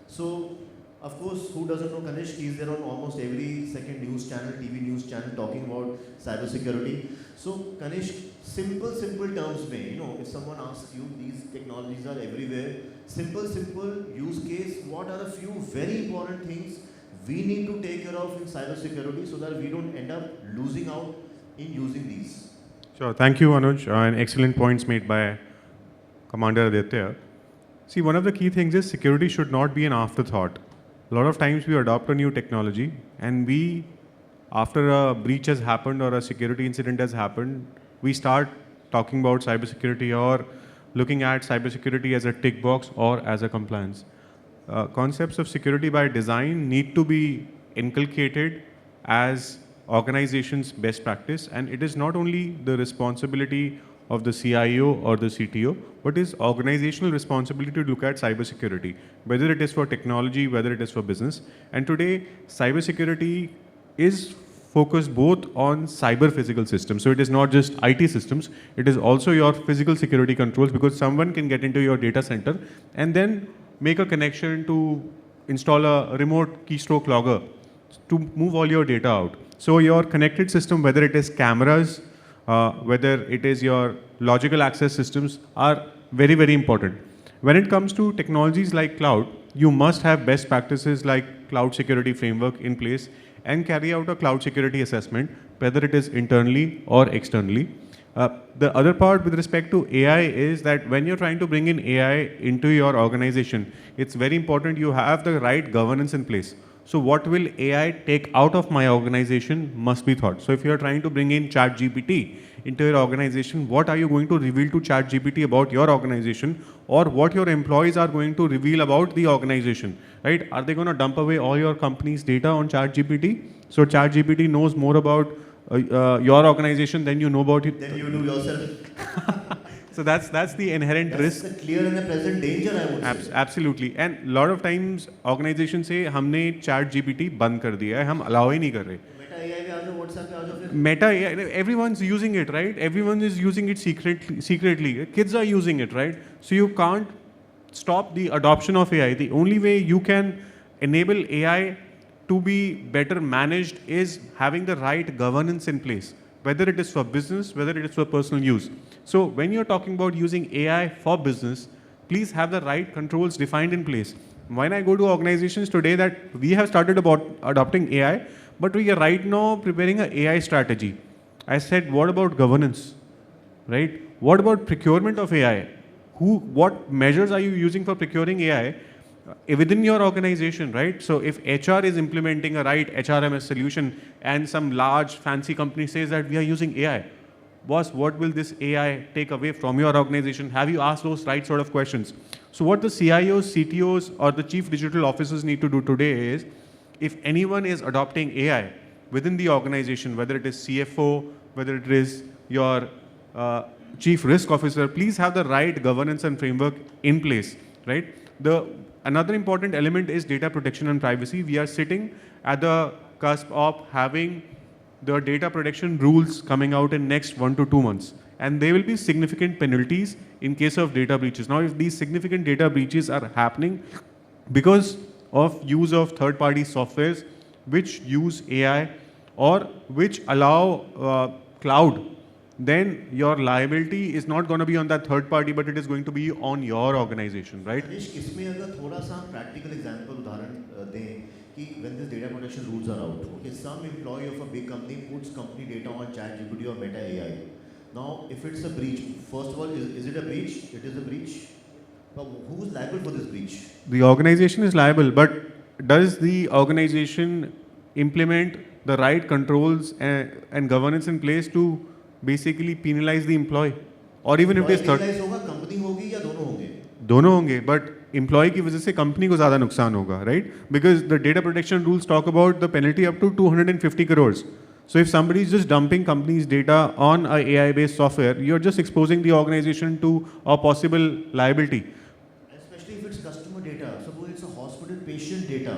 So of course, who doesn't know Kanishk? He's there on almost every second news channel, TV news channel, talking about cyber security. So Kanishk, simple terms में, if someone asks you, these technologies are everywhere. Simple use case. What are a few very important things we need to take care of in cyber security so that we don't end up losing out in using these? Sure. Thank you, Anuj. And excellent points made by Commander Aditya. See, one of the key things is security should not be an afterthought. A lot of times we adopt a new technology and after a breach has happened or a security incident has happened, we start talking about cybersecurity or looking at cybersecurity as a tick box or as a compliance. Concepts of security by design need to be inculcated as organizations' best practice, and it is not only the responsibility of the CIO or the CTO, but is organizational responsibility to look at cybersecurity, whether it is for technology, whether it is for business. And today, cybersecurity is focused both on cyber physical systems. So it is not just IT systems, it is also your physical security controls, because someone can get into your data center and then make a connection to install a remote keystroke logger to move all your data out. So your connected system, whether it is cameras, whether it is your logical access systems, are very, very important. When it comes to technologies like cloud, you must have best practices like cloud security framework in place and carry out a cloud security assessment, whether it is internally or externally. The other part with respect to AI is that when you're trying to bring in AI into your organization, it's very important you have the right governance in place. So what will AI take out of my organization must be thought. So if you're trying to bring in ChatGPT into your organization, what are you going to reveal to ChatGPT about your organization, or what your employees are going to reveal about the organization, right? Are they going to dump away all your company's data on ChatGPT? So ChatGPT knows more about your organization than you know about it. Then you know yourself. So that's the inherent risk. That's the clear and the present danger, I would say. Absolutely. And a lot of times organizations say हमने ChatGPT बंद कर दिया है, हम allow ही नहीं कर रहे. Meta AI पे आ जाओ, WhatsApp पे आ जाओ फिर. Meta AI, everyone's using it, right? Everyone is using it secretly. Kids are using it, right? So you can't stop the adoption of AI. The only way you can enable AI to be better managed is having the right governance in place, whether it is for business, whether it is for personal use. So when you're talking about using AI for business, please have the right controls defined in place. When I go to organizations today that we have started about adopting AI, but we are right now preparing an AI strategy. I said, what about governance, right? What about procurement of AI? What measures are you using for procuring AI within your organization, right? So if HR is implementing a right HRMS solution and some large fancy company says that we are using AI, boss, what will this AI take away from your organization? Have you asked those right sort of questions? So what the CIOs, CTOs, or the chief digital officers need to do today is, if anyone is adopting AI within the organization, whether it is CFO, whether it is your chief risk officer, please have the right governance and framework in place, right? Another important element is data protection and privacy. We are sitting at the cusp of having the data protection rules coming out in next 1 to 2 months. And there will be significant penalties in case of data breaches. Now, if these significant data breaches are happening because of use of third-party softwares which use AI or which allow cloud, then your liability is not going to be on that third party, but it is going to be on your organization, right? Kanishk, इसमें अगर थोड़ा सा practical example उदाहरण दें कि when these data protection rules are out, okay, some employee of a big company puts company data on ChatGPT or Meta AI. Now, if it's a breach, first of all, is it a breach? It is a breach. But who's liable for this breach? The organization is liable, but does the organization implement the right controls and governance in place to basically penalize the employee? Or even if it is third, company होगी या दोनों होंगे? दोनों होंगे, but employee की वजह से company को ज़्यादा नुकसान होगा, right? Because the data protection rules talk about the penalty up to 250 crores. So if somebody is just dumping company's data on a AI-based software, you're just exposing the organization to a possible liability. Especially if it's customer data. Suppose it's a hospital patient data.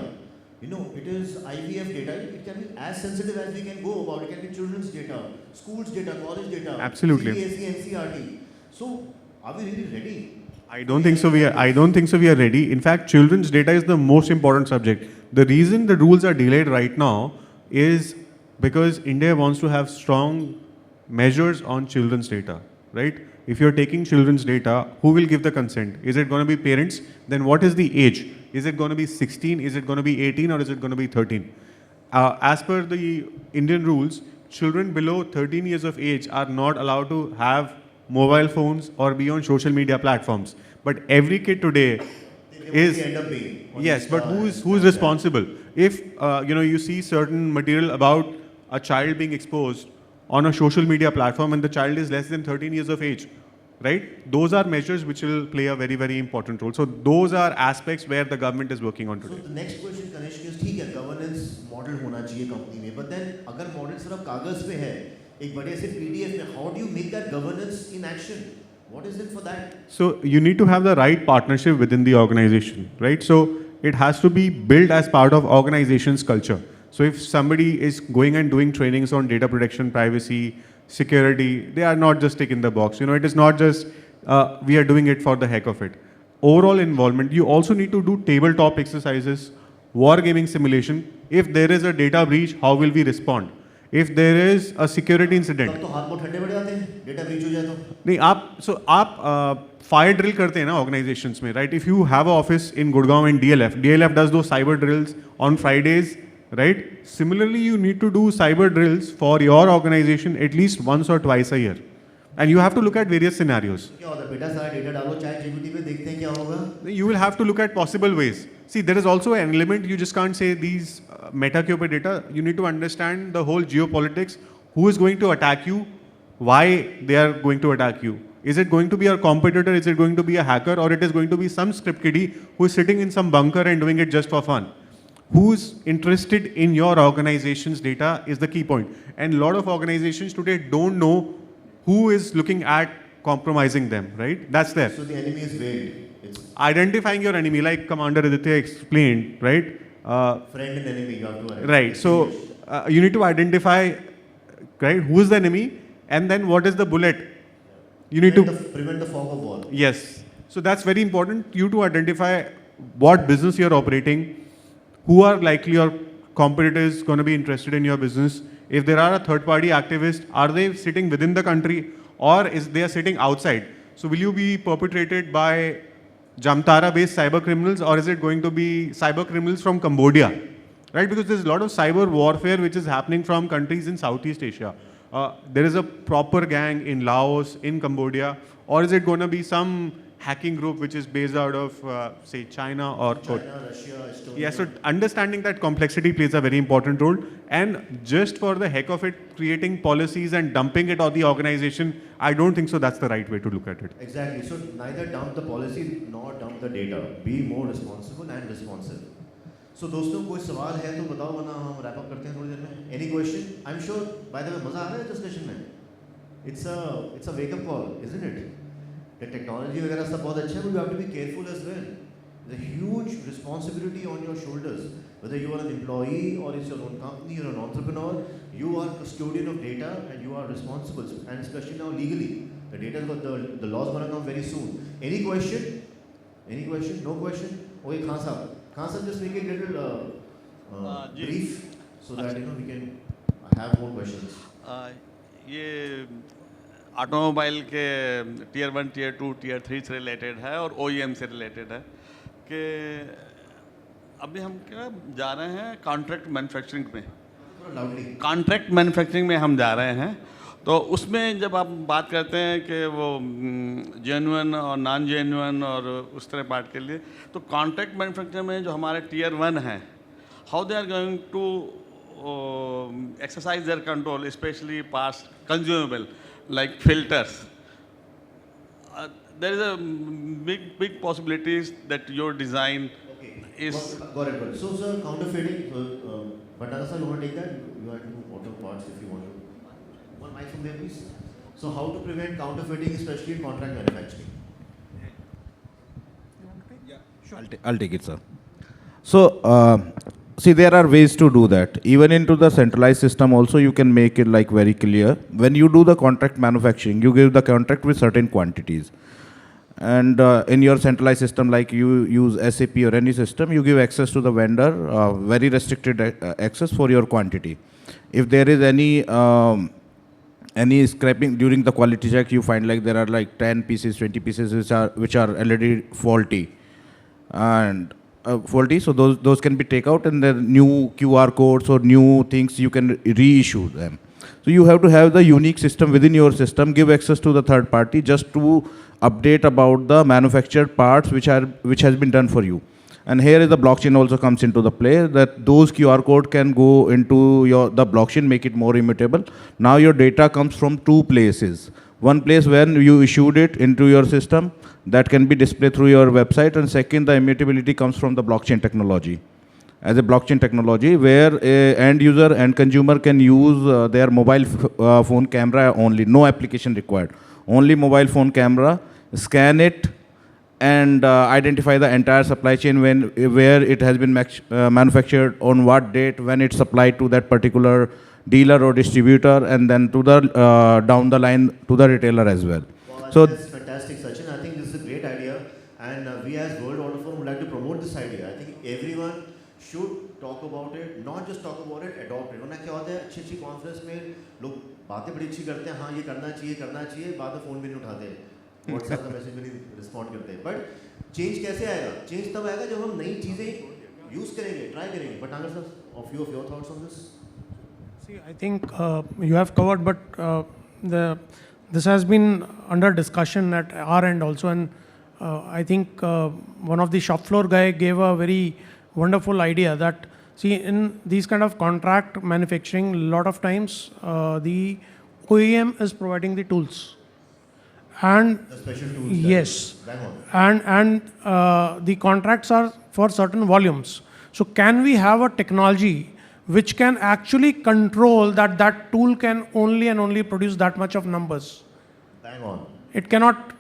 You know, it is IVF data. It can be as sensitive as we can go about. It can be children's data, schools data, college data. Absolutely. CBSE, NCRT. So, are we really ready? I don't think so. I don't think so. We are ready. In fact, children's data is the most important subject. The reason the rules are delayed right now is because India wants to have strong measures on children's data, right? If you're taking children's data, who will give the consent? Is it going to be parents? Then what is the age? Is it going to be 16? Is it going to be 18? Or is it going to be 13? As per the Indian rules, children below 13 years of age are not allowed to have mobile phones or be on social media platforms. But every kid today is, yes, but who's responsible? If you see certain material about a child being exposed on a social media platform and the child is less than 13 years of age, right? Those are measures which will play a very, very important role. So those are aspects where the government is working on today. So the next question, Kanishk, is ठीक है, governance model होना चाहिए company में, but then अगर model सिर्फ कागज पे है, एक बड़े से PDF में, how do you make that governance in action? What is it for that? So you need to have the right partnership within the organization, right? So it has to be built as part of organization's culture. So if somebody is going and doing trainings on data protection, privacy, security, they are not just ticking the box. It is not just we are doing it for the heck of it. Overall involvement. You also need to do tabletop exercises, wargaming simulation. If there is a data breach, how will we respond? If there is a security incident. तो हाथ बहुत ठंडे पड़ जाते हैं, data breach हो जाए तो. नहीं आप fire drill करते हैं ना organizations में, right? If you have an office in Gurgaon and DLF does those cyber drills on Fridays, right? Similarly, you need to do cyber drills for your organization at least once or twice a year. And you have to look at various scenarios. क्या होता है बेटा सारा data डालो ChatGPT पे देखते हैं क्या होगा. You will have to look at possible ways. See, there is also an element, you just can't say these meta के ऊपर data. You need to understand the whole geopolitics. Who is going to attack you? Why they are going to attack you? Is it going to be your competitor? Is it going to be a hacker? Or it is going to be some script kiddie who is sitting in some bunker and doing it just for fun? Who's interested in your organization's data is the key point. And a lot of organizations today don't know who is looking at compromising them, right? That's there. So the enemy is veiled. It's identifying your enemy, like Commander Aditya explained, right? friend and enemy, you have to identify. Right. So you need to identify, right, who is the enemy, and then what is the bullet. You need to prevent the fog of war. Yes. So that's very important. You to identify what business you're operating, who are likely your competitors going to be interested in your business? If there are a third-party activist, are they sitting within the country or is they are sitting outside? So will you be perpetrated by Jamtara-based cyber criminals, or is it going to be cyber criminals from Cambodia? Right? Because there's a lot of cyber warfare which is happening from countries in Southeast Asia. There is a proper gang in Laos, in Cambodia, or is it going to be some hacking group which is based out of, say, China or China, Russia, Estonia. Yeah, so understanding that complexity plays a very important role, and just for the heck of it, creating policies and dumping it on the organization, I don't think so that's the right way to look at it. Exactly. So neither dump the policy nor dump the data. Be more responsible and responsive. So दोस्तों कोई सवाल है तो बताओ, वरना हम wrap up करते हैं थोड़ी देर में. Any question? I'm sure by the way मजा आ रहा है discussion में. It's a wake up call, isn't it? The technology वगैरह सब बहुत अच्छा है, but you have to be careful as well. There's a huge responsibility on your shoulders. Whether you are an employee or it's your own company, you're an entrepreneur, you are custodian of data and you are responsible. And especially now legally, the data, the laws going to come very soon. Any question? Any question? No question? Okay, Khan sir, just make it a little brief so that we can have more questions. ये automobile के tier 1, tier 2, tier 3 से related है और OEM से related है कि अभी हम क्या जा रहे हैं कॉन्ट्रैक्ट मैन्युफैक्चरिंग में, कॉन्ट्रैक्ट मैन्युफैक्चरिंग में हम जा रहे हैं. तो उसमें जब आप बात करते हैं कि वो जेन्युइन और नॉन जेन्युइन और उस तरह पार्ट के लिए, तो कॉन्ट्रैक्ट मैन्युफैक्चरिंग में जो हमारे टियर 1 हैं, how they are going to exercise their control, especially past consumable like filters. There is a big possibilities that your design is. Got it. So sir, counterfeiting. Bhatnagar sir, you want to take that? You want to do auto parts if you want to. One mic from there, please. So how to prevent counterfeiting, especially in contract manufacturing? Yeah, sure. I'll take it, sir. So. See, there are ways to do that. Even into the centralized system also, you can make it like very clear. When you do the contract manufacturing, you give the contract with certain quantities. And in your centralized system, like you use SAP or any system, you give access to the vendor, very restricted access for your quantity. If there is any scrapping during the quality check, you find like there are like 10 pieces, 20 pieces which are already faulty. And faulty, so those can be taken out, and the new QR codes or new things you can reissue them. So you have to have the unique system within your system, give access to the third party just to update about the manufactured parts which has been done for you. And here is the blockchain also comes into the play, that those QR code can go into the blockchain, make it more immutable. Now your data comes from two places. One place where you issued it into your system, that can be displayed through your website, and second, the immutability comes from the blockchain technology. As a blockchain technology where a end user and consumer can use their mobile phone camera only, no application required. Only mobile phone camera, scan it and identify the entire supply chain where it has been manufactured, on what date, when it's supplied to that particular dealer or distributor, and then to the down the line to the retailer as well. Wow, so that's fantastic, Sachin. I think this is a great idea, and we as World Order Forum would like to promote this idea. I think everyone should talk about it, not just talk about it, adopt it. वरना क्या होता है, अच्छी conference में लोग बातें बड़ी अच्छी करते हैं, हाँ ये करना चाहिए, बाद में फ़ोन भी नहीं उठाते, व्हाट्सएप का मैसेज भी नहीं रिस्पॉन्ड करते. बट चेंज कैसे आएगा? चेंज तब आएगा जब हम नई चीज़ें यूज़ करेंगे, ट्राई करेंगे. Bhatnagar sir, a few of your thoughts on this? See, I think you have covered, but this has been under discussion at our end also, and I think one of the shop floor guy gave a very wonderful idea that, see, in these kind of contract manufacturing, a lot of times the OEM is providing the tools. And the special tools. Yes. And the contracts are for certain volumes. So can we have a technology which can actually control that tool can only and only produce that much of numbers? Bang on. It cannot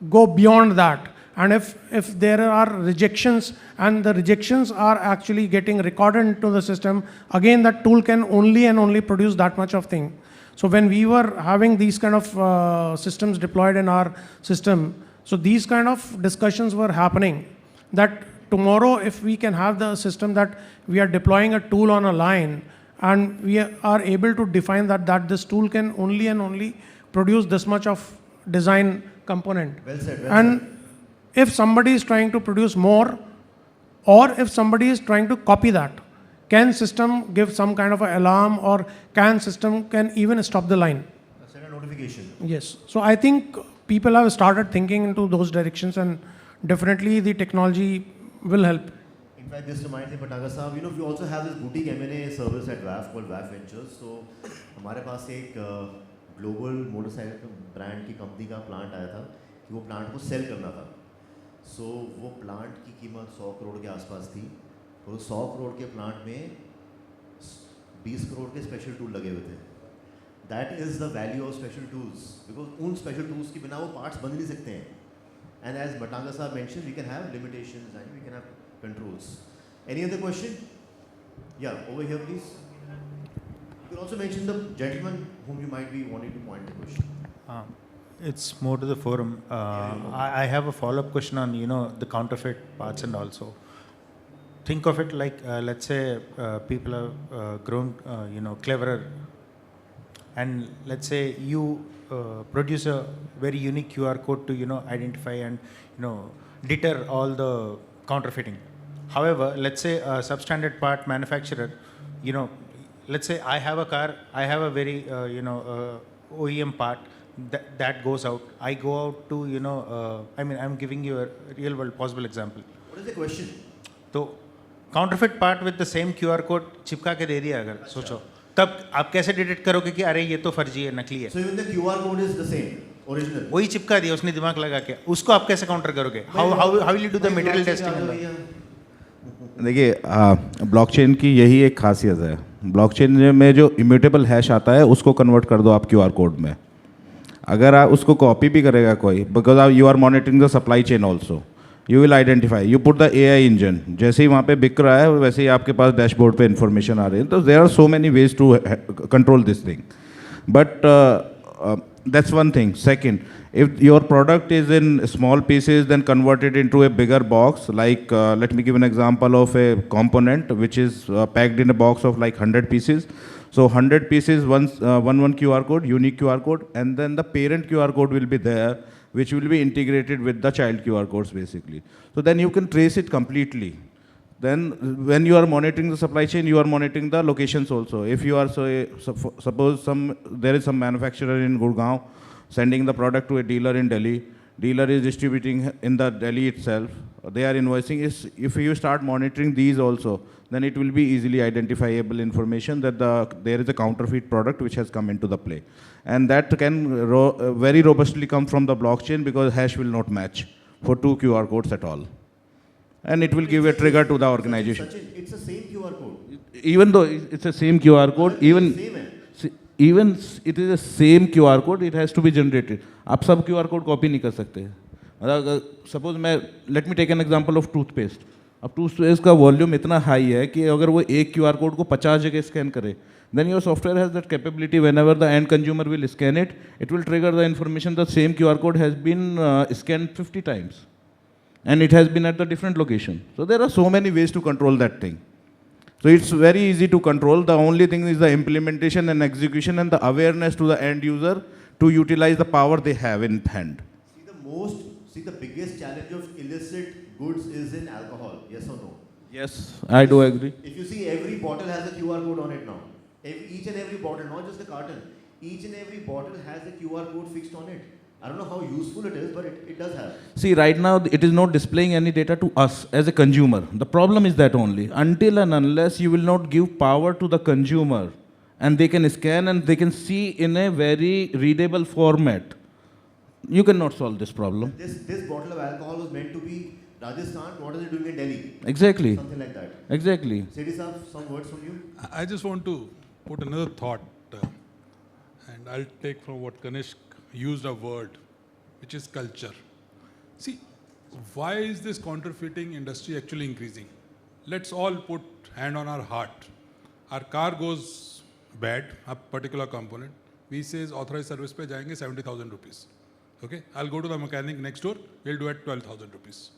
go beyond that. And if there are rejections, and the rejections are actually getting recorded into the system, again that tool can only and only produce that much of thing. So when we were having these kind of systems deployed in our system, so these kind of discussions were happening, that tomorrow, if we can have the system that we are deploying a tool on a line and we are able to define that this tool can only and only produce this much of design component. Well said, well And said. if somebody is trying to produce more, or if somebody is trying to copy that, can system give some kind of an alarm, or can system can even stop the line? Send a notification. Yes. So I think people have started thinking into those directions, and definitely the technology will help. In fact, this reminds me, Bhatnagar sahab, you know, we also have this boutique M&A service at WAF called WAF Ventures. So, हमारे पास एक global motorcycle brand की company का plant आया था कि वो plant को cell करना था. सो वो प्लांट की कीमत 100 करोड़ के आसपास थी. तो 100 करोड़ के प्लांट में 20 करोड़ के स्पेशल टूल लगे हुए थे. That is the value of special tools, because उन स्पेशल टूल्स के बिना वो पार्ट्स बन नहीं सकते हैं. एंड एज Bhatnagar साहब mention, we can have limitations and we can have controls. Any other question? Yeah, over here please. You can also mention the gentleman whom you might be wanting to point the question. It's more to the forum. I have a follow-up question on, the counterfeit parts and also. Think of it like, let's say people have grown, cleverer, and let's say you produce a very unique QR code to, identify and, deter all the counterfeiting. However, let's say a substandard part manufacturer, let's say I have a car, I have a very, OEM part that goes out. I go out to, I'm giving you a real world possible example. What is the question? तो counterfeit part with the same QR code चिपका के दे दिया अगर सोचो, तब आप कैसे detect करोगे कि अरे ये तो फर्जी है, नकली है? So even the QR code is the same, original. वही चिपका दिया उसने दिमाग लगा के, उसको आप कैसे काउंटर करोगे? How will you do the material testing? देखिए, ब्लॉकचेन की यही एक खासियत है. ब्लॉकचेन में जो इम्यूटेबल हैश आता है उसको कन्वर्ट कर दो आप क्यूआर कोड में. अगर आप उसको कॉपी भी करेगा कोई, because you are monitoring the supply chain also, you will identify, you put the AI engine, जैसे ही वहाँ पे बिक रहा है वैसे ही आपके पास डैशबोर्ड पे इन्फॉर्मेशन आ रही है. तो there are so many ways to control this thing, but that's one thing. Second, if your product is in small pieces, then convert it into a bigger box. Like, let me give an example of a component which is packed in a box of like 100 pieces. So 100 pieces, one QR code, unique QR code, and then the parent QR code will be there, which will be integrated with the child QR codes basically. So then you can trace it completely. Then when you are monitoring the supply chain, you are monitoring the locations also. If you are, suppose there is some manufacturer in Gurgaon sending the product to a dealer in Delhi, dealer is distributing in the Delhi itself, they are invoicing. If you start monitoring these also, then it will be easily identifiable information that there is a counterfeit product which has come into the play. And that can very robustly come from the blockchain, because hash will not match for two QR codes at all. And it will give a trigger to the organization. Sachin, it's the same QR code. Even though it's the same QR code, even it is the same QR code, it has to be generated. आप सब QR code copy नहीं कर सकते. Suppose let me take an example of toothpaste. अब toothpaste का volume इतना high है कि अगर वो एक QR code को 50 जगह scan करे, then your software has that capability. Whenever the end consumer will scan it, it will trigger the information the same QR code has been scanned 50 times. And it has been at the different location. So there are so many ways to control that thing. So it's very easy to control. The only thing is the implementation and execution and the awareness to the end user to utilize the power they have in hand. See the biggest challenge of illicit goods is in alcohol. Yes or no? Yes, I do agree. If you see, every bottle has a QR code on it now. Each and every bottle, not just the carton. Each and every bottle has a QR code fixed on it. I don't know how useful it is, but it does have. See, right now, it is not displaying any data to us as a consumer. The problem is that only. Until and unless you will not give power to the consumer, and they can scan and they can see in a very readable format, you cannot solve this problem. This bottle of alcohol was meant to be Rajasthan. What is it doing in Delhi? Exactly. Something like that. Exactly. Sethi sir, some words from you? I just want to put another thought, and I'll take from what Kanishk used a word, which is culture. See, why is this counterfeiting industry actually increasing? Let's all put hand on our heart. Our car goes bad, a particular component. We says authorized service pe jayenge 70,000 rupees. Okay, I'll go to the mechanic next door. We'll do at 12,000 rupees.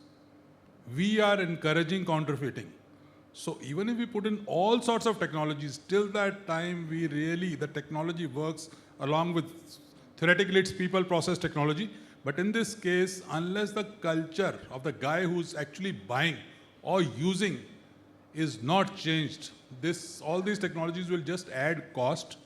we are encouraging counterfeiting. So even if we put in all sorts of technologies, till that time the technology works along with, theoretically it's people process technology, but in this case, unless the culture of the guy who's actually buying or using is not changed, all these technologies will just add cost,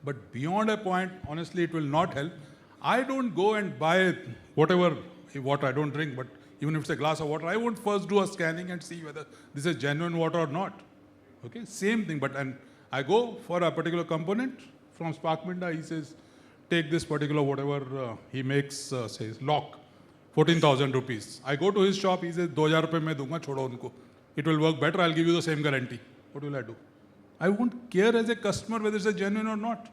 but beyond a point, honestly, it will not help. I don't go and buy whatever water, I don't drink, but even if it's a glass of water, I won't first do a scanning and see whether this is genuine water or not. Okay, same thing, and I go for a particular component from Spark Minda, he says, take this particular whatever he makes, says, lock, 14,000 rupees. I go to his shop, he says, 2,000 rupees mein dunga, chodo unko. It will work better, I'll give you the same guarantee. What will I do? I won't care as a customer whether it's a genuine or not.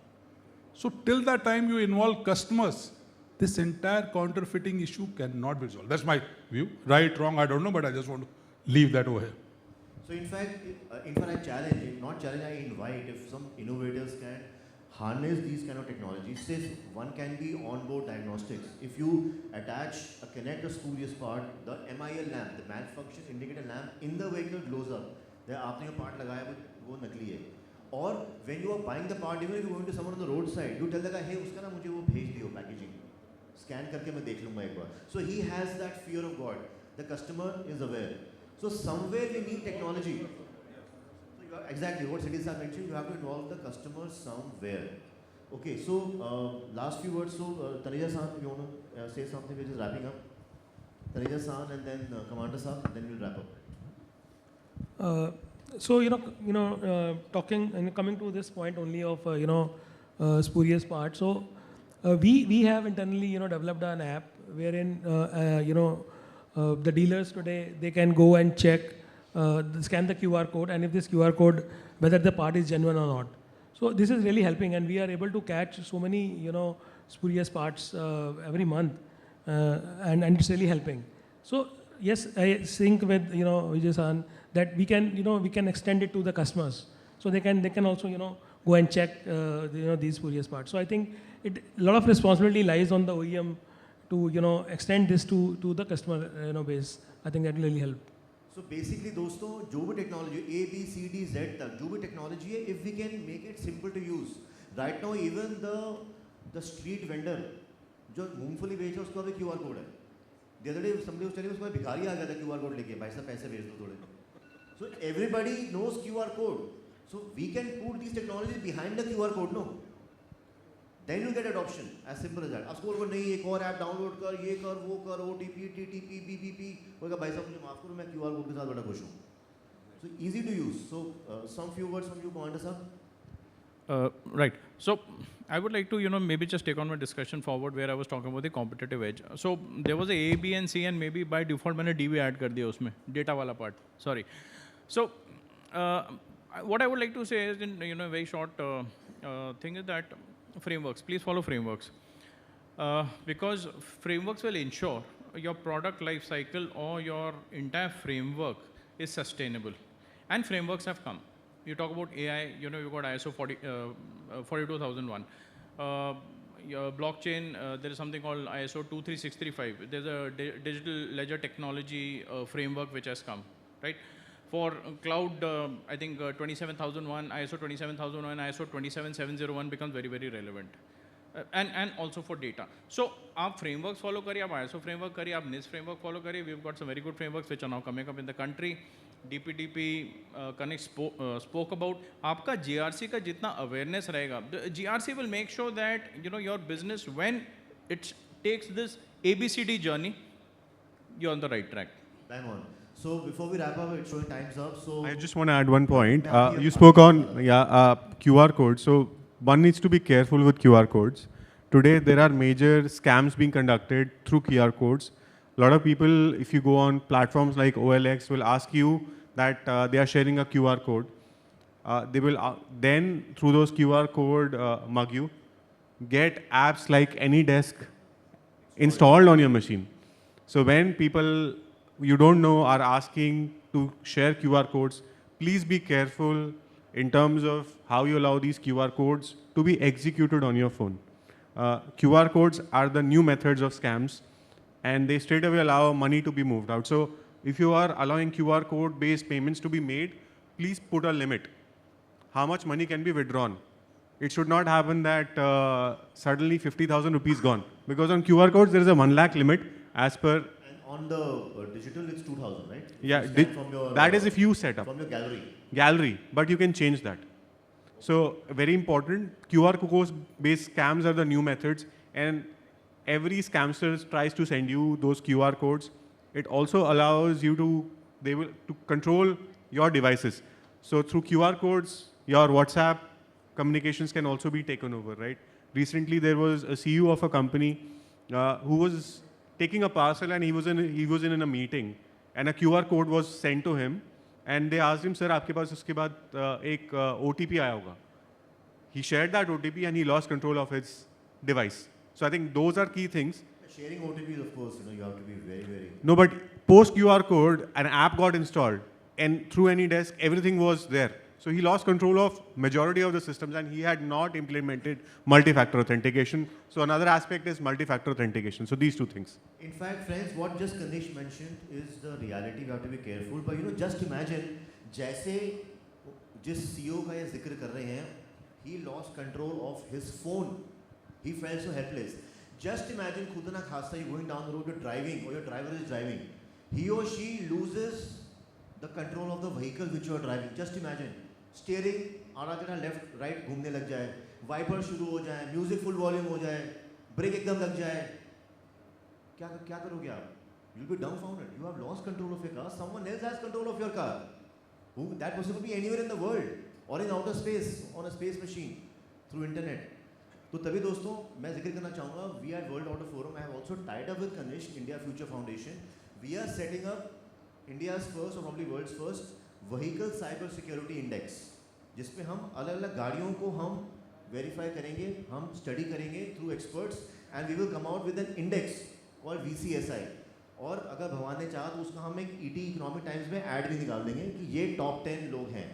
So till that time you involve customers, this entire counterfeiting issue cannot be resolved. That's my view. Right, wrong, I don't know, but I just want to leave that over here. So in fact, I challenge, not challenge, I invite if some innovators can harness these kind of technologies. Say one can be onboard diagnostics. If you attach a connect a spurious part, the MIL lamp, the malfunction indicator lamp in the vehicle glows up. There आपने जो part लगाया वो नकली है. Or when you are buying the part, even if you are going to someone on the roadside, you tell the guy, hey, उसका ना मुझे वो भेज दियो packaging. Scan करके मैं देख लूँगा एक बार. So he has that fear of God. The customer is aware. So somewhere we need technology. So you are, exactly what Sethi sir mentioned, you have to involve the customer somewhere. Okay, so last few words. So Taneja sir, you want to say something? We're just wrapping up. Taneja sir and then Commander sir, then we'll wrap up. So talking and coming to this point only of spurious part. So we have internally developed an app wherein the dealers today, they can go and check, scan the QR code, and if this QR code, whether the part is genuine or not. So this is really helping, and we are able to catch so many spurious parts every month, and it's really helping. So yes, I think with Vijay-san that we can extend it to the customers, so they can also go and check these spurious parts. So I think a lot of responsibility lies on the OEM to extend this to the customer base. I think that will really help. So basically दोस्तों जो भी technology A B C D Z तक जो भी technology है, if we can make it simple to use. Right now even the street vendor जो मूंगफली बेच रहा है उसका भी QR code है. The other day somebody was telling me उसका भिखारी आ गया था QR code लेके, भाई साहब पैसे भेज दो थोड़े. So everybody knows QR code. So we can put these technologies behind the QR code, no? Then you get adoption, as simple as that. अब स्कोर को नहीं एक और ऐप डाउनलोड कर, ये कर, वो कर, OTP, TTP, BBP, कोई का भाई साहब मुझे माफ करो मैं QR कोड के साथ बड़ा खुश हूँ. So easy to use. So some few words from you, Commander sir. Right. So I would like to maybe just take on my discussion forward where I was talking about the competitive edge. So there was a B and C, and maybe by default मैंने D भी add कर दिया उसमें, data वाला part. Sorry. So what I would like to say is in a very short thing is that frameworks, please follow frameworks, because frameworks will ensure your product life cycle or your entire framework is sustainable, and frameworks have come. You talk about AI, you got ISO 42001. Your blockchain, there is something called ISO 23635. There's a digital ledger technology framework which has come, right? For cloud, I think 27001, ISO 27001, ISO 27701 becomes very, very relevant. And also for data. So, आप frameworks follow करिए, आप ISO framework करिए, आप NIST framework follow करिए. We've got some very good frameworks which are now coming up in the country. DPDP, Kanishk spoke about. आपका GRC का जितना awareness रहेगा, the GRC will make sure that your business, when it takes this ABCD journey, you're on the right track. Bang on. So before we wrap up, it's showing time's up. So I just want to add one point. You spoke on QR codes. So one needs to be careful with QR codes. Today there are major scams being conducted through QR codes. A lot of people, if you go on platforms like OLX, will ask you that they are sharing a QR code. They will then through those QR code mug you, get apps like AnyDesk installed on your machine. So when people you don't know are asking to share QR codes, please be careful in terms of how you allow these QR codes to be executed on your phone. QR codes are the new methods of scams, and they straight away allow money to be moved out. So if you are allowing QR code based payments to be made, please put a limit. How much money can be withdrawn? It should not happen that suddenly 50,000 rupees gone. Because on QR codes, there is a 1 lakh limit as per. And on the digital, it's 2,000, right? If Yeah, you scan from your, that is if you set up. From your gallery. Gallery, but you can change that. So very important, QR code based scams are the new methods, and every scamster tries to send you those QR codes. It also allows you to control your devices. So through QR codes, your WhatsApp communications can also be taken over, right? Recently, there was a CEO of a company who was taking a parcel, and he was in a meeting, and a QR code was sent to him, and they asked him, "Sir, आपके पास उसके बाद एक OTP आया होगा." He shared that OTP, and he lost control of his device. So I think those are key things. Sharing OTPs, of course, you have to be very, very. No, but post QR code, an app got installed, and through any desk, everything was there. So he lost control of majority of the systems, and he had not implemented multi-factor authentication. So another aspect is multi-factor authentication. So these two things. In fact, friends, what just Kanishk mentioned is the reality. We have to be careful. But just imagine, जैसे जिस CEO का ये जिक्र कर रहे हैं, he lost control of his phone. He felt so helpless. Just imagine, खुदा ना खास्ता, you're going down the road, you're driving, or your driver is driving. He or she loses the control of the vehicle which you are driving. Just imagine. Steering, आड़ा टेढ़ा left right घूमने लग जाए, wiper शुरू हो जाए, music full volume हो जाए, ब्रेक एकदम लग जाए, क्या करोगे आप? You'll be dumbfounded. You have lost control of your car. Someone else has control of your car. That person could be anywhere in the world or in outer space on a space machine through internet. तो तभी दोस्तों मैं जिक्र करना चाहूँगा, we at World Auto Forum, I have also tied up with Kanishk, India Future Foundation. We are setting up India's first or probably world's first vehicle cyber security index, जिसमें हम अलग अलग गाड़ियों को हम वेरीफाई करेंगे, हम स्टडी करेंगे through experts, and we will come out with an index called VCSI. और अगर भगवान ने चाहा तो उसका हम एक इकोनॉमिक टाइम्स में ऐड भी निकाल देंगे कि ये टॉप 10 लोग हैं,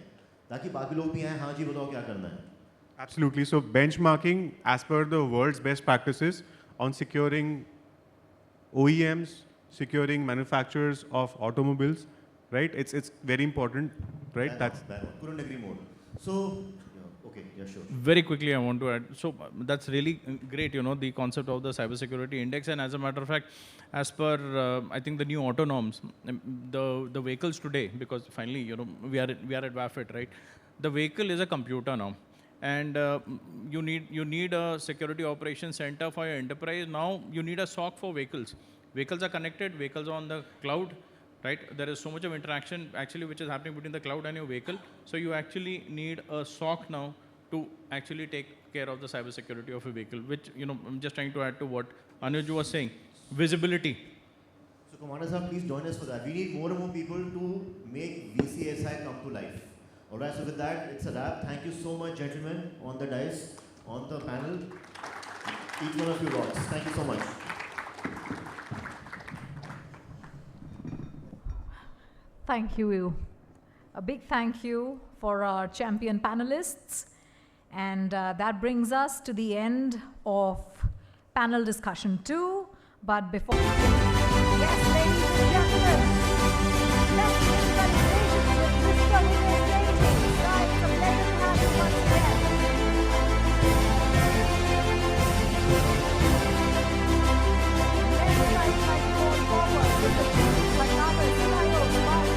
ताकि बाकी लोग भी आए, हाँ जी बताओ क्या करना है. Absolutely. So benchmarking as per the world's best practices on securing OEMs, securing manufacturers of automobiles, right? It's very important, right? Couldn't agree more. So, okay, yeah, sure. Very quickly, I want to add. So that's really great, the concept of the cybersecurity index. And as a matter of fact, as per I think the new auto norms, the vehicles today, because finally, we are at WAFit, right? The vehicle is a computer now. And you need a security operations center for your enterprise. Now you need a SOC for vehicles. Vehicles are connected, vehicles are on the cloud, right? There is so much of interaction actually which is happening between the cloud and your vehicle. So you actually need a SOC now to actually take care of the cyber security of a vehicle, which, I'm just trying to add to what Anuj was saying. Visibility. So Commander Sir, please join us for that. We need more and more people to make VCSI come to life. Alright, so with that, it's a wrap. Thank you so much, gentlemen, on the dais, on the panel. Each one of you rocks. Thank you so much. Thank you. A big thank you for our champion panelists. And that brings us to the end of panel discussion 2. But before... Yes, ladies and gentlemen, let's give congratulations with Mr. Vijay. Guys, it's a pleasure to have you once again. Let's try to go forward with the team Bhatnagar, CFO, Kumar.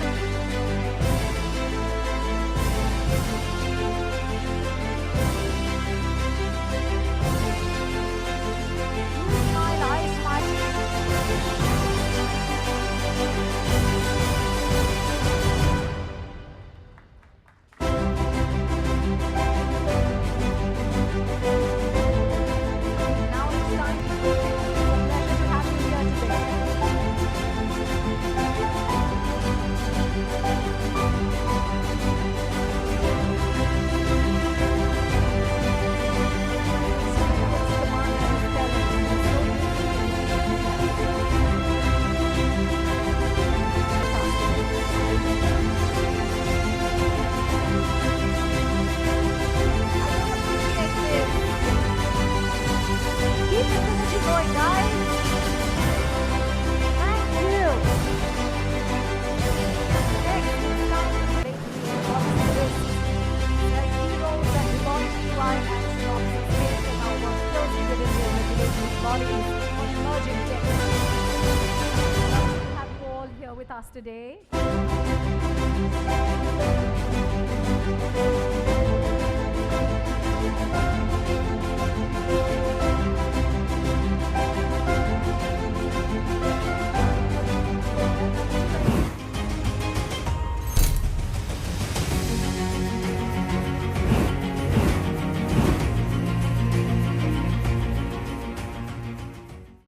us today.